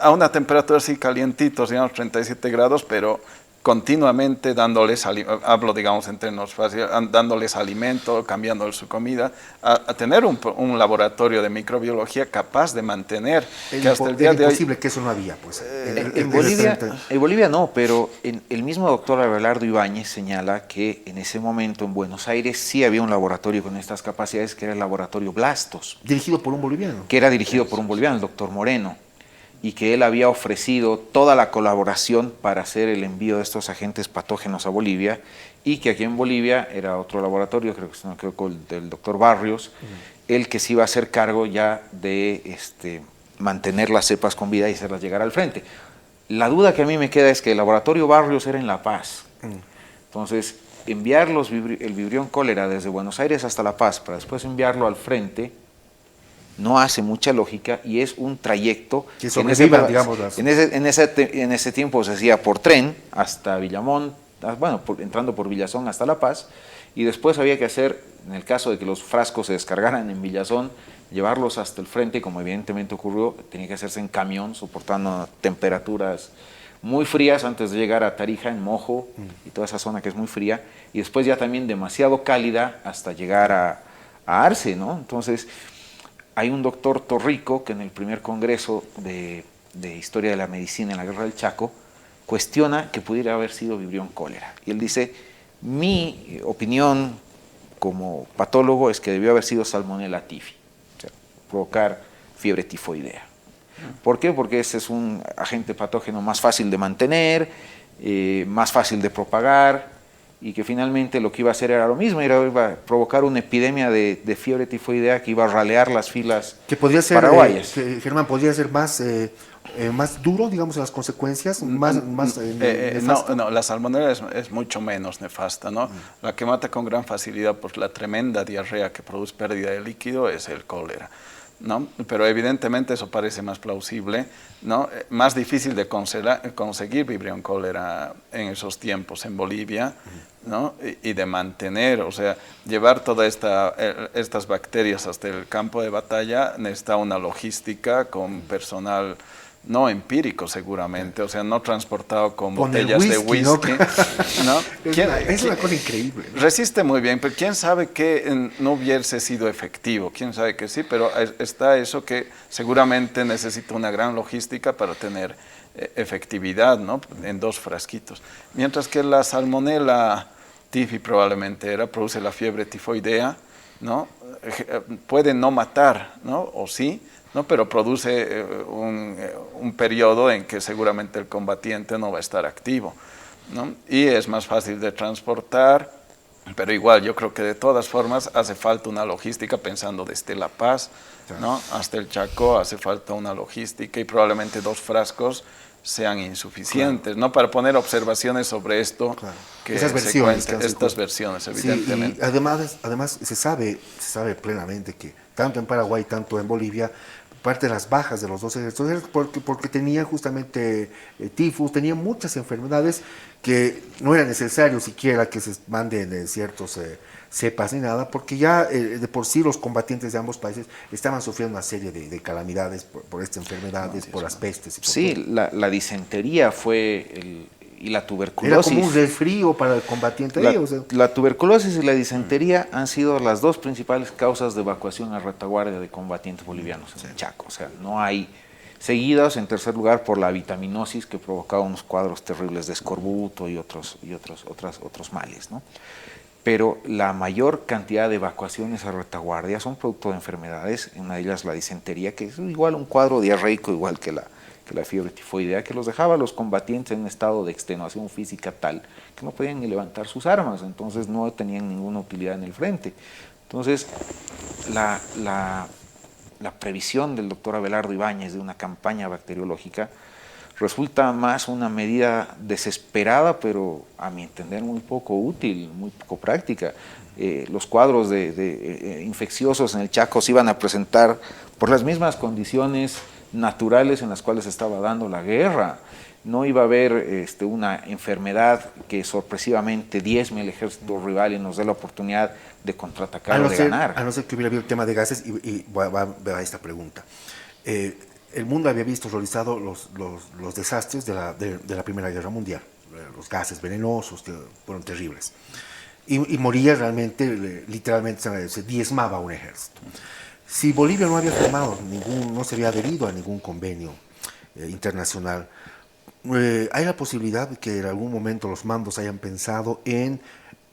a una temperatura así calientitos, digamos 37 grados, pero continuamente dándoles, hablo digamos en términos fáciles, dándoles alimento, cambiándoles su comida, a tener un laboratorio de microbiología capaz de mantener que hasta el día de hoy... Es imposible que eso no había, pues. En Bolivia no, pero el mismo doctor Abelardo Ibáñez señala que en ese momento en Buenos Aires sí había un laboratorio con estas capacidades, que era el laboratorio Blastos. Dirigido por un boliviano. Que era dirigido por un boliviano, el doctor Moreno, y que él había ofrecido toda la colaboración para hacer el envío de estos agentes patógenos a Bolivia, y que aquí en Bolivia era otro laboratorio, creo que el del doctor Barrios, el que se iba a hacer cargo ya de mantener las cepas con vida y hacerlas llegar al frente. La duda que a mí me queda es que el laboratorio Barrios era en La Paz. Entonces, enviar el Vibrio cólera desde Buenos Aires hasta La Paz para después enviarlo al frente no hace mucha lógica, y es un trayecto que digamos, en ese tiempo se hacía por tren hasta Villamón, bueno, entrando por Villazón hasta La Paz, y después había que hacer, en el caso de que los frascos se descargaran en Villazón, llevarlos hasta el frente, como evidentemente ocurrió, tenía que hacerse en camión, soportando temperaturas muy frías antes de llegar a Tarija, en Mojo, y toda esa zona que es muy fría, y después ya también demasiado cálida hasta llegar a Arce, ¿no? Entonces, hay un doctor Torrico que en el primer congreso de Historia de la Medicina en la Guerra del Chaco cuestiona que pudiera haber sido Vibrio cólera. Y él dice, mi opinión como patólogo es que debió haber sido Salmonella typhi, o sea, provocar fiebre tifoidea. ¿Por qué? Porque ese es un agente patógeno más fácil de mantener, más fácil de propagar, y que finalmente lo que iba a hacer era lo mismo, iba a provocar una epidemia de fiebre tifoidea que iba a ralear las filas que podría ser, paraguayas. Germán, podría ser más duro, digamos, en las consecuencias, no, la salmonella es mucho menos nefasta, ¿no? La que mata con gran facilidad por la tremenda diarrea que produce pérdida de líquido es el cólera, ¿no? Pero evidentemente eso parece más plausible, ¿no? Más difícil de conseguir Vibrio cólera en esos tiempos en Bolivia, ¿no? Y de mantener, o sea, llevar todas estas bacterias hasta el campo de batalla necesita una logística con personal no empírico seguramente, o sea, no transportado con botellas de whisky, ¿no? Es una cosa increíble, ¿no? Resiste muy bien, pero quién sabe que no hubiese sido efectivo, quién sabe que sí, pero está eso que seguramente necesita una gran logística para tener efectividad, ¿no? En dos frasquitos. Mientras que la Salmonella typhi probablemente produce la fiebre tifoidea, ¿no? Puede no matar, ¿no? O sí, ¿no? Pero produce un periodo en que seguramente el combatiente no va a estar activo, ¿no? Y es más fácil de transportar, pero igual yo creo que de todas formas hace falta una logística, pensando desde La Paz, ¿no? Hasta el Chaco hace falta una logística, y probablemente 2 frascos sean insuficientes, ¿no? Para poner observaciones sobre esto, que estas versiones, evidentemente. Sí, y además se sabe plenamente que tanto en Paraguay, tanto en Bolivia, parte de las bajas de los dos ejércitos era porque tenían justamente tifus, tenían muchas enfermedades que no era necesario siquiera que se manden ciertos cepas ni nada, porque ya de por sí los combatientes de ambos países estaban sufriendo una serie de calamidades por estas enfermedades, por las pestes. Y por sí, todo. La disentería fue y la tuberculosis. Era como un resfrío para el combatiente. La tuberculosis y la disentería han sido las 2 principales causas de evacuación a retaguardia de combatientes bolivianos en el Chaco. O sea, no hay seguidas, en tercer lugar, por la vitaminosis, que provocaba unos cuadros terribles de escorbuto y otros males, ¿no? Pero la mayor cantidad de evacuaciones a retaguardia son producto de enfermedades, una de ellas la disentería, que es igual un cuadro diarreico igual que que la fiebre tifoidea, que los dejaba a los combatientes en un estado de extenuación física tal que no podían ni levantar sus armas, entonces no tenían ninguna utilidad en el frente. Entonces, la previsión del doctor Abelardo Ibáñez de una campaña bacteriológica resulta más una medida desesperada, pero a mi entender muy poco útil, muy poco práctica. Los cuadros de infecciosos en el Chaco se iban a presentar por las mismas condiciones naturales en las cuales estaba dando la guerra. No iba a haber una enfermedad que sorpresivamente diezme el ejército rival y nos dé la oportunidad de contraatacar o de ganar. A no ser que hubiera habido el tema de gases, y va a esta pregunta. El mundo había visto realizado los desastres de la Primera Guerra Mundial, los gases venenosos que fueron terribles. Y moría realmente, literalmente se diezmaba un ejército. Si Bolivia no había firmado no se había adherido a ningún convenio internacional, hay la posibilidad de que en algún momento los mandos hayan pensado en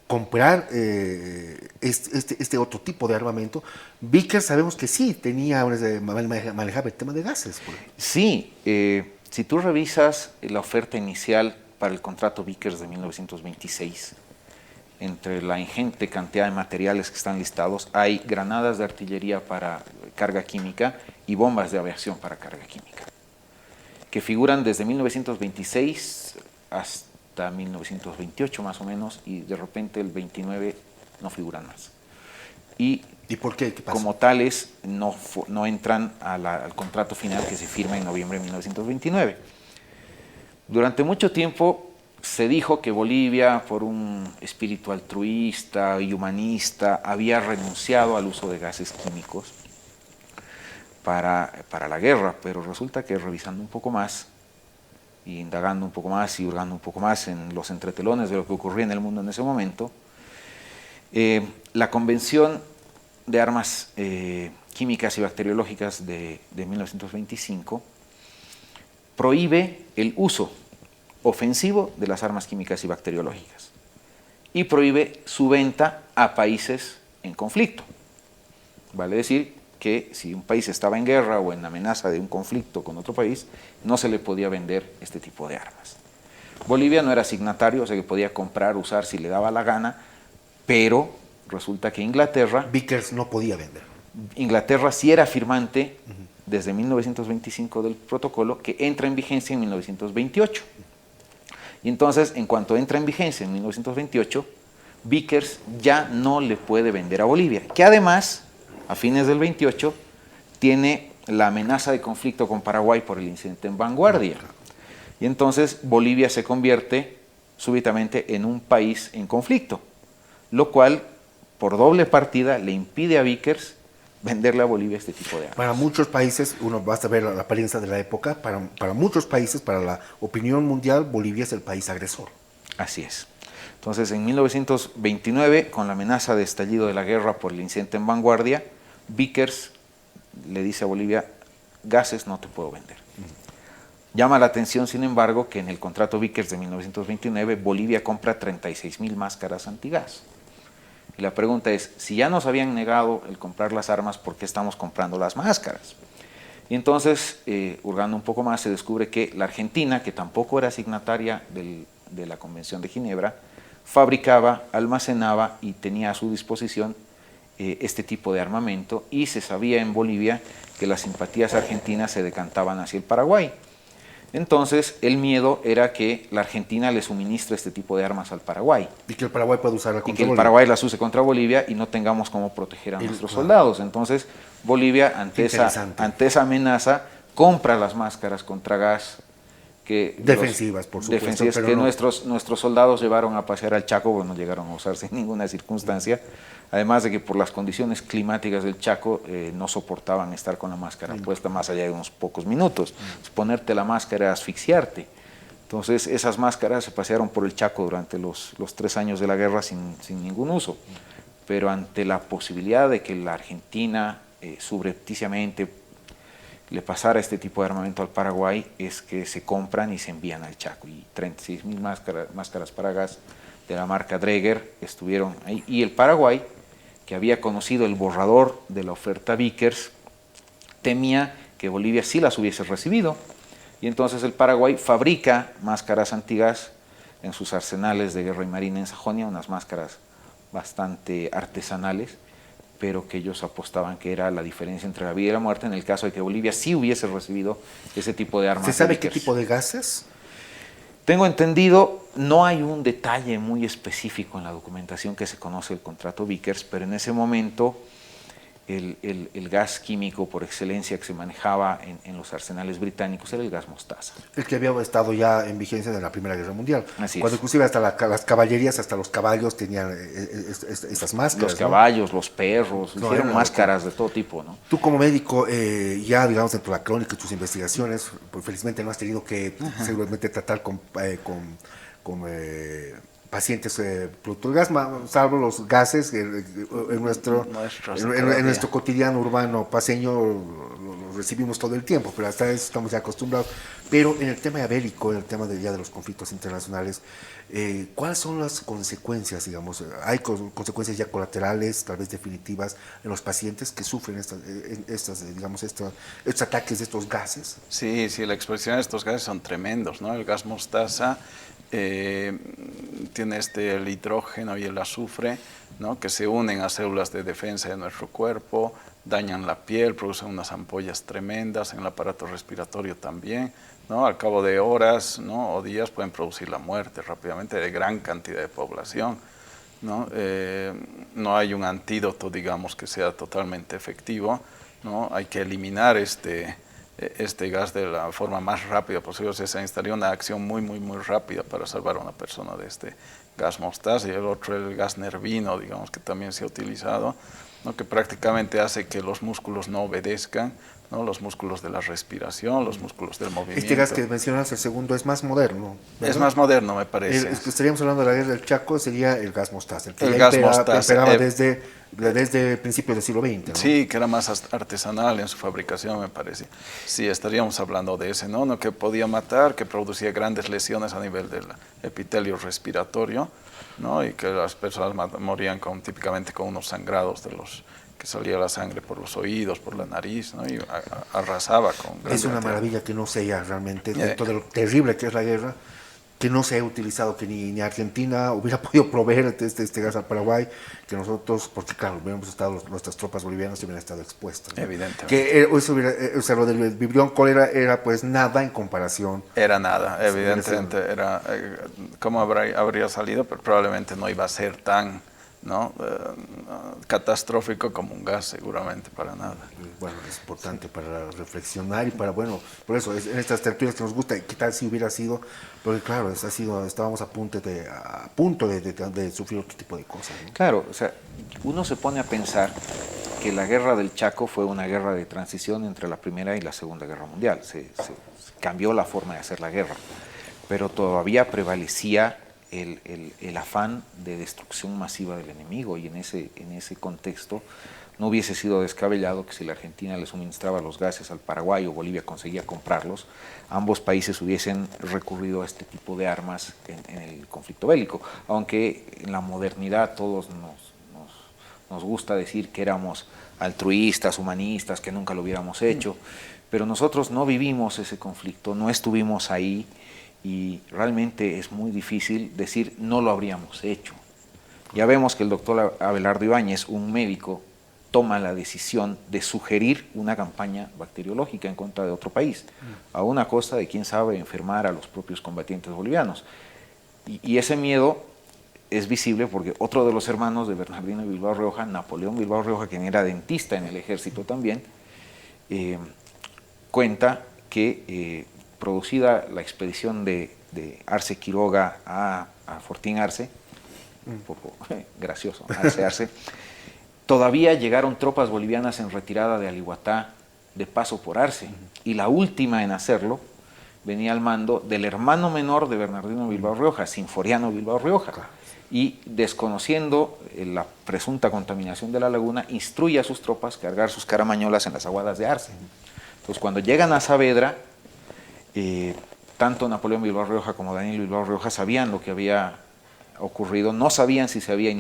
comprar este otro tipo de armamento. Vickers sabemos que sí manejaba el tema de gases. Sí, si tú revisas la oferta inicial para el contrato Vickers de 1926, entre la ingente cantidad de materiales que están listados, hay granadas de artillería para carga química y bombas de aviación para carga química, que figuran desde 1926 hasta 1928 más o menos, y de repente el 29 no figuran más. ¿Y por qué? ¿Qué pasa? Como tales no entran al contrato final que se firma en noviembre de 1929. Durante mucho tiempo se dijo que Bolivia, por un espíritu altruista y humanista, había renunciado al uso de gases químicos para la guerra, pero resulta que revisando un poco más, y indagando un poco más y hurgando un poco más en los entretelones de lo que ocurría en el mundo en ese momento, la Convención de Armas Químicas y Bacteriológicas de 1925 prohíbe el uso ofensivo de las armas químicas y bacteriológicas y prohíbe su venta a países en conflicto. Vale decir que si un país estaba en guerra o en amenaza de un conflicto con otro país, no se le podía vender este tipo de armas. Bolivia no era signatario, o sea que podía comprar, usar si le daba la gana, pero resulta que Vickers no podía vender. Inglaterra sí era firmante desde 1925 del protocolo, que entra en vigencia en 1928. Y entonces, en cuanto entra en vigencia en 1928, Vickers ya no le puede vender a Bolivia, que además, a fines del 28, tiene la amenaza de conflicto con Paraguay por el incidente en Vanguardia. Y entonces Bolivia se convierte súbitamente en un país en conflicto, lo cual, por doble partida, le impide a Vickers venderle a Bolivia este tipo de armas. Para muchos países, uno basta ver la prensa de la época, para muchos países, para la opinión mundial, Bolivia es el país agresor. Así es. Entonces, en 1929, con la amenaza de estallido de la guerra por el incidente en Vanguardia, Vickers le dice a Bolivia, gases no te puedo vender. Llama la atención, sin embargo, que en el contrato Vickers de 1929, Bolivia compra 36,000 máscaras antigas. Y la pregunta es, si ya nos habían negado el comprar las armas, ¿por qué estamos comprando las máscaras? Y entonces, hurgando un poco más, se descubre que la Argentina, que tampoco era signataria de la Convención de Ginebra, fabricaba, almacenaba y tenía a su disposición este tipo de armamento, y se sabía en Bolivia que las simpatías argentinas se decantaban hacia el Paraguay. Entonces, el miedo era que la Argentina le suministre este tipo de armas al Paraguay. Y que el Paraguay pueda usarla contra Bolivia. Y que el Bolivia. Paraguay las use contra Bolivia y no tengamos cómo proteger a nuestros soldados. Entonces, Bolivia, ante esa amenaza, compra las máscaras contra gas defensivas, por supuesto. Defensivas pero que no. nuestros soldados llevaron a pasear al Chaco, bueno, no llegaron a usarse en ninguna circunstancia. Además de que por las condiciones climáticas del Chaco no soportaban estar con la máscara puesta más allá de unos pocos minutos. Ponerte la máscara era asfixiarte. Entonces esas máscaras se pasearon por el Chaco durante los 3 años de la guerra sin ningún uso. Pero ante la posibilidad de que la Argentina subrepticiamente le pasara este tipo de armamento al Paraguay, es que se compran y se envían al Chaco. Y 36,000 máscaras para gas de la marca Dreger estuvieron ahí. Y el Paraguay, que había conocido el borrador de la oferta Vickers, temía que Bolivia sí las hubiese recibido. Y entonces el Paraguay fabrica máscaras antigas en sus arsenales de guerra y marina en Sajonia, unas máscaras bastante artesanales, pero que ellos apostaban que era la diferencia entre la vida y la muerte en el caso de que Bolivia sí hubiese recibido ese tipo de armas. ¿Se sabe qué tipo de gases? Tengo entendido, no hay un detalle muy específico en la documentación que se conoce del contrato Vickers, pero en ese momento el gas químico por excelencia que se manejaba en los arsenales británicos era el gas mostaza. El que había estado ya en vigencia en la Primera Guerra Mundial. Así Cuando es. inclusive hasta las caballerías, hasta los caballos tenían estas máscaras. Los caballos, los perros, No, hicieron era máscaras de todo tipo, ¿no? Tú como médico, ya digamos dentro de la crónica y tus investigaciones, pues felizmente no has tenido que seguramente tratar con pacientes producto del gas, salvo los gases en nuestro cotidiano urbano paseño lo recibimos todo el tiempo, pero hasta eso estamos ya acostumbrados. Pero en el tema bélico, en el tema de los conflictos internacionales, ¿cuáles son las consecuencias, digamos? ¿Hay consecuencias ya colaterales, tal vez definitivas, en los pacientes que sufren estos ataques de estos gases? Sí, la expresión de estos gases son tremendos, ¿no? El gas mostaza tiene el hidrógeno y el azufre, ¿no? Que se unen a células de defensa de nuestro cuerpo, dañan la piel, producen unas ampollas tremendas, en el aparato respiratorio también, ¿no? Al cabo de horas, ¿no? o días pueden producir la muerte rápidamente de gran cantidad de población, ¿no? No hay un antídoto, digamos, que sea totalmente efectivo, ¿no? Hay que eliminar este gas de la forma más rápida posible. O sea, se necesitaría una acción muy rápida para salvar a una persona de este gas mostaza. Y el otro, el gas nervino, digamos, que también se ha utilizado, ¿no? Que prácticamente hace que los músculos no obedezcan, ¿no? Los músculos de la respiración, los músculos del movimiento. Este gas que mencionas, el segundo, es más moderno, ¿verdad? Es más moderno, me parece. El que estaríamos hablando de la guerra del Chaco sería el gas mostaza, el que El ya gas mostaza, imperaba desde principios del siglo XX, ¿no? Sí, que era más artesanal en su fabricación, me parece. Sí, estaríamos hablando de ese, ¿no? Que podía matar, que producía grandes lesiones a nivel del epitelio respiratorio, ¿no? Y que las personas morían típicamente con unos sangrados que salía la sangre por los oídos, por la nariz, ¿no? Y arrasaba con... Es una maravilla que no se haya realmente, dentro de lo terrible que es la guerra, que no se haya utilizado, que ni Argentina hubiera podido proveer este gas al Paraguay, que nosotros, porque claro, hubiéramos estado, nuestras tropas bolivianas hubieran estado expuestas, ¿no? Evidentemente. Que lo del vibrión cólera era pues nada en comparación. Era nada, evidentemente, era, ¿cómo habría salido? Pero probablemente no iba a ser tan, ¿no? Catastrófico como un gas, seguramente, para nada. Bueno, es importante para reflexionar y para, bueno, por eso, en estas tertulias que nos gusta, ¿qué tal si hubiera sido? Porque claro, estábamos a punto de sufrir otro tipo de cosas, ¿no? Claro, o sea, uno se pone a pensar que la guerra del Chaco fue una guerra de transición entre la Primera y la Segunda Guerra Mundial. Se cambió la forma de hacer la guerra, pero todavía prevalecía el afán de destrucción masiva del enemigo, y en ese contexto no hubiese sido descabellado que si la Argentina le suministraba los gases al Paraguay o Bolivia conseguía comprarlos, ambos países hubiesen recurrido a este tipo de armas en el conflicto bélico, aunque en la modernidad todos nos gusta decir que éramos altruistas, humanistas, que nunca lo hubiéramos hecho, pero nosotros no vivimos ese conflicto, no estuvimos ahí, y realmente es muy difícil decir no lo habríamos hecho. Ya vemos que el doctor Abelardo Ibáñez, un médico, toma la decisión de sugerir una campaña bacteriológica en contra de otro país, a una costa de, quién sabe, enfermar a los propios combatientes bolivianos. Y ese miedo es visible porque otro de los hermanos de Bernardino Bilbao Rioja, Napoleón Bilbao Rioja, quien era dentista en el ejército también, cuenta que producida la expedición de Arce Quiroga a Fortín Arce, un poco gracioso, Arce, todavía llegaron tropas bolivianas en retirada de Alihuatá de paso por Arce, y la última en hacerlo venía al mando del hermano menor de Bernardino Bilbao Rioja, Sinforiano Bilbao Rioja, y desconociendo la presunta contaminación de la laguna, instruye a sus tropas a cargar sus caramañolas en las aguadas de Arce. Entonces, cuando llegan a Saavedra, tanto Napoleón Bilbao Rioja como Daniel Bilbao Rioja sabían lo que había ocurrido, no sabían si se había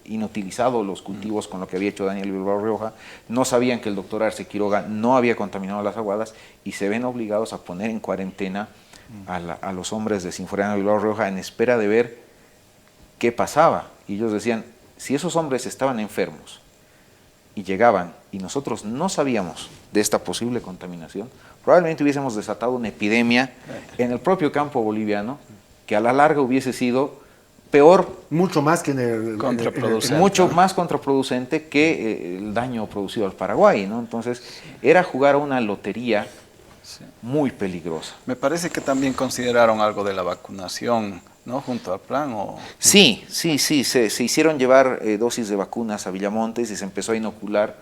inutilizado los cultivos con lo que había hecho Daniel Bilbao Rioja, no sabían que el doctor Arce Quiroga no había contaminado las aguadas y se ven obligados a poner en cuarentena a los hombres de Sinforiano Bilbao Rioja en espera de ver qué pasaba. Y ellos decían, si esos hombres estaban enfermos y llegaban y nosotros no sabíamos de esta posible contaminación, probablemente hubiésemos desatado una epidemia en el propio campo boliviano que a la larga hubiese sido peor, mucho más que en el contraproducente. mucho más contraproducente que el daño producido al Paraguay, ¿no? Entonces, era jugar a una lotería muy peligrosa. Me parece que también consideraron algo de la vacunación, ¿no? Junto al plan. Sí, se hicieron llevar dosis de vacunas a Villamontes y se empezó a inocular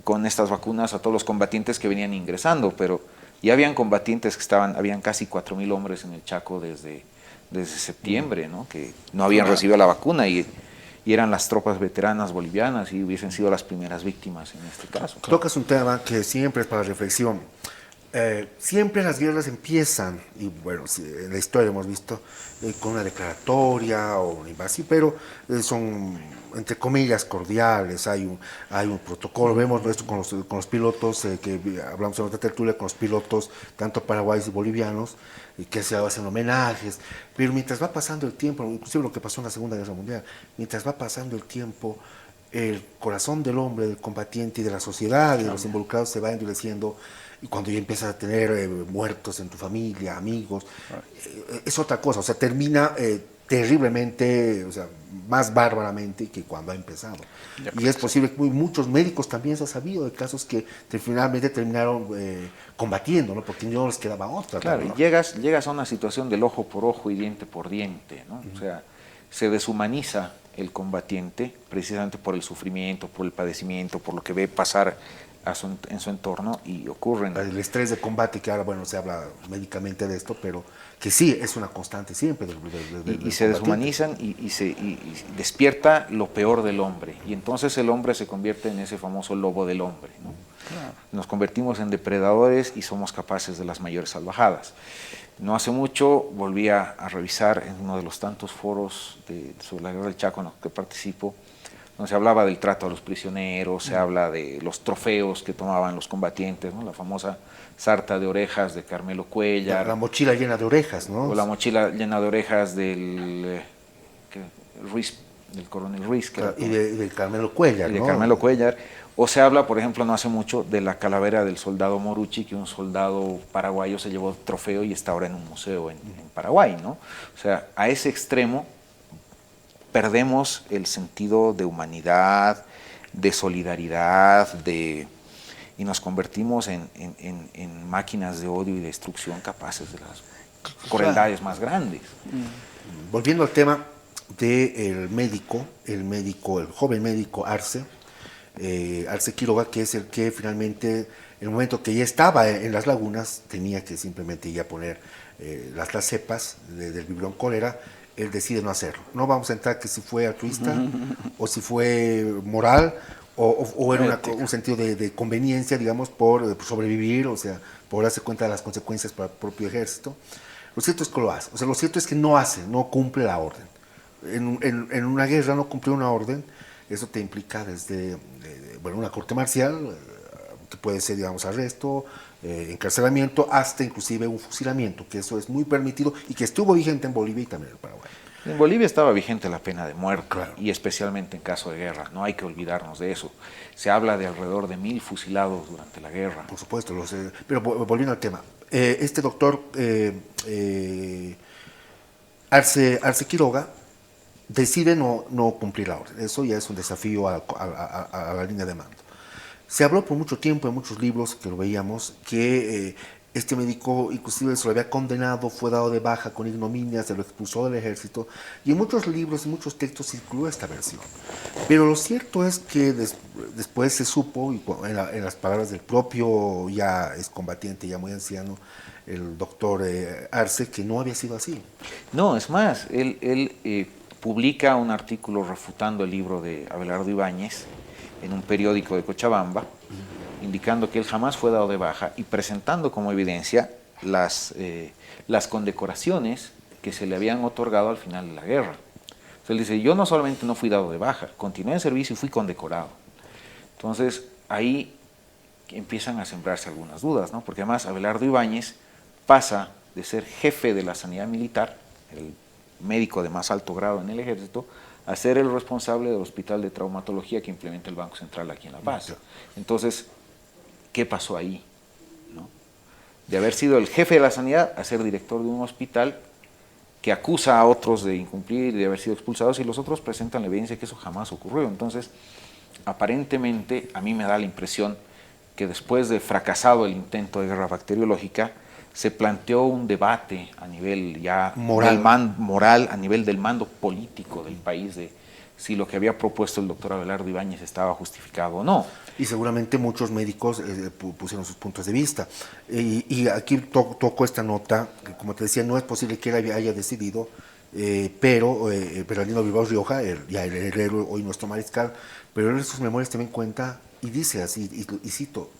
con estas vacunas a todos los combatientes que venían ingresando, pero ya habían combatientes que habían casi 4.000 hombres en el Chaco desde septiembre, ¿no? Que no habían recibido la vacuna y eran las tropas veteranas bolivianas y hubiesen sido las primeras víctimas en este caso. Tocas un tema que siempre es para reflexión. Siempre las guerras empiezan, y bueno, en la historia hemos visto, con una declaratoria o una invasión, pero son, entre comillas, cordiales, hay un protocolo. Vemos esto con los pilotos, que hablamos en otra tertulia, con los pilotos, tanto paraguayos y bolivianos, que se hacen homenajes, pero mientras va pasando el tiempo, inclusive lo que pasó en la Segunda Guerra Mundial, mientras va pasando el tiempo, el corazón del hombre, del combatiente y de la sociedad, de los involucrados, se va endureciendo. Y cuando ya empiezas a tener muertos en tu familia, amigos, es otra cosa, o sea, termina terriblemente, o sea, más bárbaramente que cuando ha empezado. Y es posible que muchos médicos también se ha sabido de casos que finalmente terminaron combatiendo, ¿no? Porque no les quedaba otra. Claro, ¿no? y llegas a una situación del ojo por ojo y diente por diente, ¿no? O sea, se deshumaniza el combatiente precisamente por el sufrimiento, por el padecimiento, por lo que ve pasar en su entorno y ocurren. El estrés de combate, que ahora, bueno, se habla médicamente de esto, pero que sí es una constante siempre. Y se deshumanizan y despierta lo peor del hombre. Y entonces el hombre se convierte en ese famoso lobo del hombre, ¿no? Claro. Nos convertimos en depredadores y somos capaces de las mayores salvajadas. No hace mucho volví a revisar en uno de los tantos foros sobre la guerra del Chaco en los que participo, donde se hablaba del trato a los prisioneros, se habla de los trofeos que tomaban los combatientes, ¿no? La famosa sarta de orejas de Carmelo Cuéllar. La mochila llena de orejas, ¿no? O la mochila llena de orejas del coronel Ruiz. Y de Carmelo Cuéllar, y de ¿no? Carmelo Cuéllar. O se habla, por ejemplo, no hace mucho, de la calavera del soldado Morucci, que un soldado paraguayo se llevó trofeo y está ahora en un museo en Paraguay, ¿no? O sea, a ese extremo perdemos el sentido de humanidad, de solidaridad, y nos convertimos en máquinas de odio y destrucción capaces de las crueldades más grandes. Volviendo al tema del médico, el joven médico Arce Quiroga, que es el que finalmente, en el momento que ya estaba en las lagunas, tenía que simplemente ya poner las cepas del Biblión cólera. Él decide no hacerlo. No vamos a entrar que si fue altruista o si fue moral o era un sentido de conveniencia, digamos, por sobrevivir, o sea, por darse cuenta de las consecuencias para el propio ejército. Lo cierto es que lo hace. O sea, lo cierto es que no cumple la orden. En una guerra no cumplir una orden, eso te implica desde una corte marcial, que puede ser, digamos, arresto, encarcelamiento, hasta inclusive un fusilamiento, que eso es muy permitido y que estuvo vigente en Bolivia y también en Paraguay. En Bolivia estaba vigente la pena de muerte, claro, y especialmente en caso de guerra, no hay que olvidarnos de eso. Se habla de alrededor de 1.000 fusilados durante la guerra. Por supuesto, pero volviendo al tema, este doctor Arce Quiroga decide no cumplir la orden. Eso ya es un desafío a la línea de mando. Se habló por mucho tiempo en muchos libros que lo veíamos que este médico inclusive se lo había condenado, fue dado de baja con ignominia, se lo expulsó del ejército, y en muchos libros y muchos textos circuló esta versión. Pero lo cierto es que después se supo, y en las palabras del propio ya excombatiente, ya muy anciano, el doctor Arce, que no había sido así. No, es más, él publica un artículo refutando el libro de Abelardo Ibáñez en un periódico de Cochabamba, indicando que él jamás fue dado de baja y presentando como evidencia las condecoraciones que se le habían otorgado al final de la guerra. Entonces él dice, yo no solamente no fui dado de baja, continué en servicio y fui condecorado. Entonces ahí empiezan a sembrarse algunas dudas, ¿no? Porque además Abelardo Ibáñez pasa de ser jefe de la sanidad militar, el médico de más alto grado en el ejército, a ser el responsable del hospital de traumatología que implementa el Banco Central aquí en La Paz. Entonces, ¿qué pasó ahí? ¿No? De haber sido el jefe de la sanidad a ser director de un hospital que acusa a otros de incumplir y de haber sido expulsados, y los otros presentan la evidencia que eso jamás ocurrió. Entonces, aparentemente, a mí me da la impresión que después de fracasado el intento de guerra bacteriológica, se planteó un debate a nivel ya moral, a nivel del mando político del país, de si lo que había propuesto el doctor Abelardo Ibáñez estaba justificado o no. Y seguramente muchos médicos pusieron sus puntos de vista. Y aquí toco esta nota, que como te decía, no es posible que él haya decidido, pero Bernardino Bilbao Rioja, el héroe, hoy nuestro mariscal, pero él en sus memorias también cuenta y dice así, y cito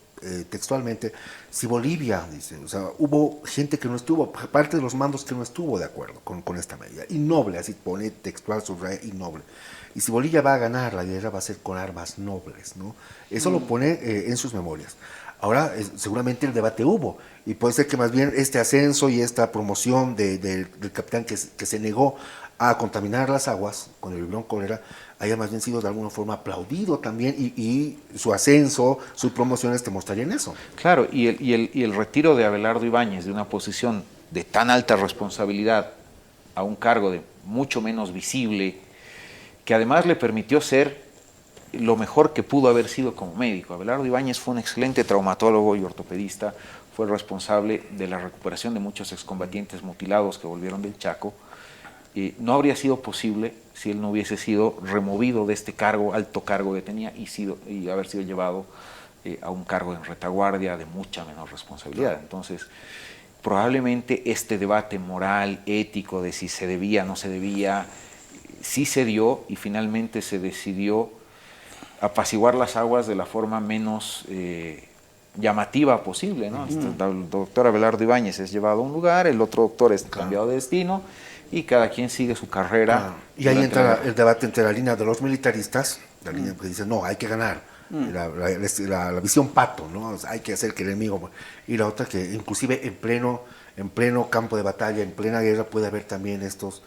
textualmente, si Bolivia, dice, o sea, hubo gente que no estuvo, parte de los mandos que no estuvo de acuerdo con esta medida, innoble, así pone textual, subraya, innoble. Y si Bolivia va a ganar la guerra, va a ser con armas nobles, ¿no? Eso lo pone en sus memorias. Ahora, seguramente el debate hubo, y puede ser que más bien este ascenso y esta promoción del capitán que se negó a contaminar las aguas con el vibrón cólera haya más bien sido de alguna forma aplaudido también, y su ascenso, sus promociones te mostrarían eso. Claro, y el retiro de Abelardo Ibáñez de una posición de tan alta responsabilidad a un cargo de mucho menos visible, que además le permitió ser lo mejor que pudo haber sido como médico. Abelardo Ibáñez fue un excelente traumatólogo y ortopedista, fue el responsable de la recuperación de muchos excombatientes mutilados que volvieron del Chaco. No habría sido posible si él no hubiese sido removido de este cargo, alto cargo que tenía, y haber sido llevado a un cargo en retaguardia de mucha menor responsabilidad. Entonces, probablemente este debate moral, ético, de si se debía o no se debía, sí se dio, y finalmente se decidió apaciguar las aguas de la forma menos llamativa posible, ¿no? El doctor Abelardo Ibáñez es llevado a un lugar, el otro doctor es cambiado de destino, y cada quien sigue su carrera. Y ahí entra el debate entre la línea de los militaristas, la línea que dicen, no, hay que ganar, la visión pato, ¿no? O sea, hay que hacer que el enemigo, y la otra que inclusive en pleno campo de batalla, en plena guerra, puede haber también estos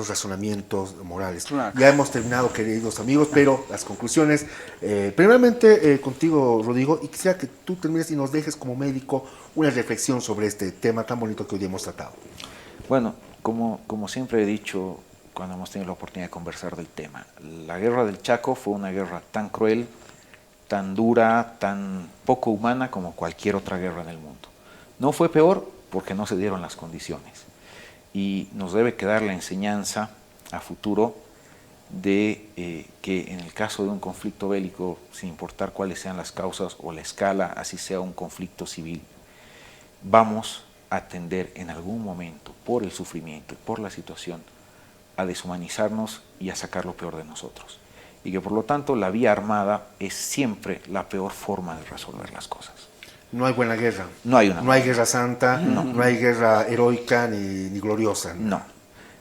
razonamientos morales. Claro. Ya hemos terminado, queridos amigos, pero las conclusiones, primeramente contigo, Rodrigo, y quisiera que tú termines y nos dejes como médico una reflexión sobre este tema tan bonito que hoy hemos tratado. Bueno, como siempre he dicho cuando hemos tenido la oportunidad de conversar del tema, la guerra del Chaco fue una guerra tan cruel, tan dura, tan poco humana como cualquier otra guerra en el mundo. No fue peor porque no se dieron las condiciones. Y nos debe quedar la enseñanza a futuro de que en el caso de un conflicto bélico, sin importar cuáles sean las causas o la escala, así sea un conflicto civil, vamos a tender en algún momento, por el sufrimiento y por la situación, a deshumanizarnos y a sacar lo peor de nosotros. Y que por lo tanto la vía armada es siempre la peor forma de resolver las cosas. No hay buena guerra. No hay una. No hay guerra santa, no hay guerra heroica ni gloriosa. No.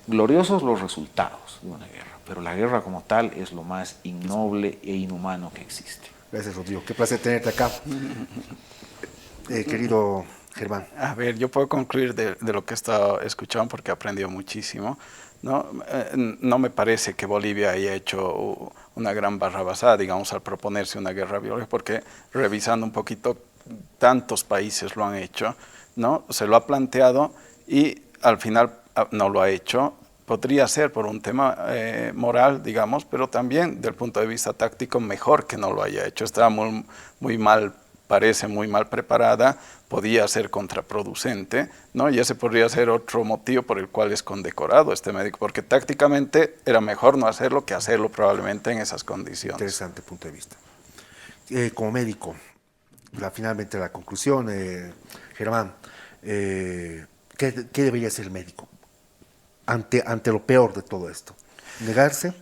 Gloriosos los resultados de una guerra, pero la guerra como tal es lo más innoble e inhumano que existe. Gracias, Rodrigo. Qué placer tenerte acá. Querido Germán. A ver, yo puedo concluir de lo que he estado escuchando porque he aprendido muchísimo. No me parece que Bolivia haya hecho una gran barrabasada, digamos, al proponerse una guerra biológica, porque revisando un poquito, tantos países lo han hecho, ¿no? Se lo ha planteado y al final no lo ha hecho. Podría ser por un tema moral, digamos, pero también del punto de vista táctico mejor que no lo haya hecho. Estaba muy mal, parece muy mal preparada, podía ser contraproducente, ¿no? Y ese podría ser otro motivo por el cual es condecorado este médico, porque tácticamente era mejor no hacerlo que hacerlo probablemente en esas condiciones. Interesante punto de vista. Como médico, finalmente la conclusión, Germán, ¿qué debería hacer el médico ante lo peor de todo esto? ¿Negarse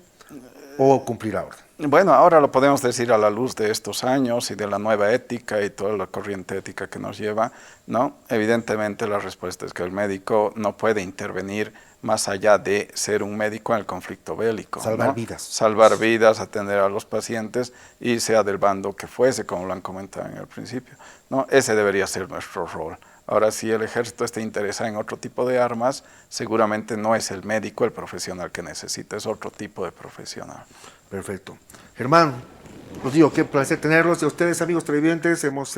o cumplir la orden? Bueno, ahora lo podemos decir a la luz de estos años y de la nueva ética y toda la corriente ética que nos lleva, ¿no? Evidentemente la respuesta es que el médico no puede intervenir más allá de ser un médico en el conflicto bélico. Salvar ¿no? vidas. Salvar vidas, atender a los pacientes y sea del bando que fuese, como lo han comentado en el principio, ¿no? Ese debería ser nuestro rol. Ahora, si el ejército está interesado en otro tipo de armas, seguramente no es el médico el profesional que necesita, es otro tipo de profesional. Perfecto. Germán, os digo, qué placer tenerlos. Y a ustedes, amigos televidentes, hemos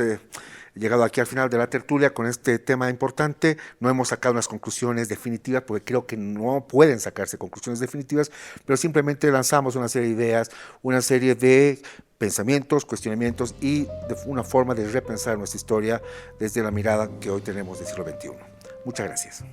llegado aquí al final de la tertulia con este tema importante. No hemos sacado unas conclusiones definitivas, porque creo que no pueden sacarse conclusiones definitivas, pero simplemente lanzamos una serie de ideas, una serie de pensamientos, cuestionamientos y de una forma de repensar nuestra historia desde la mirada que hoy tenemos del siglo XXI. Muchas gracias.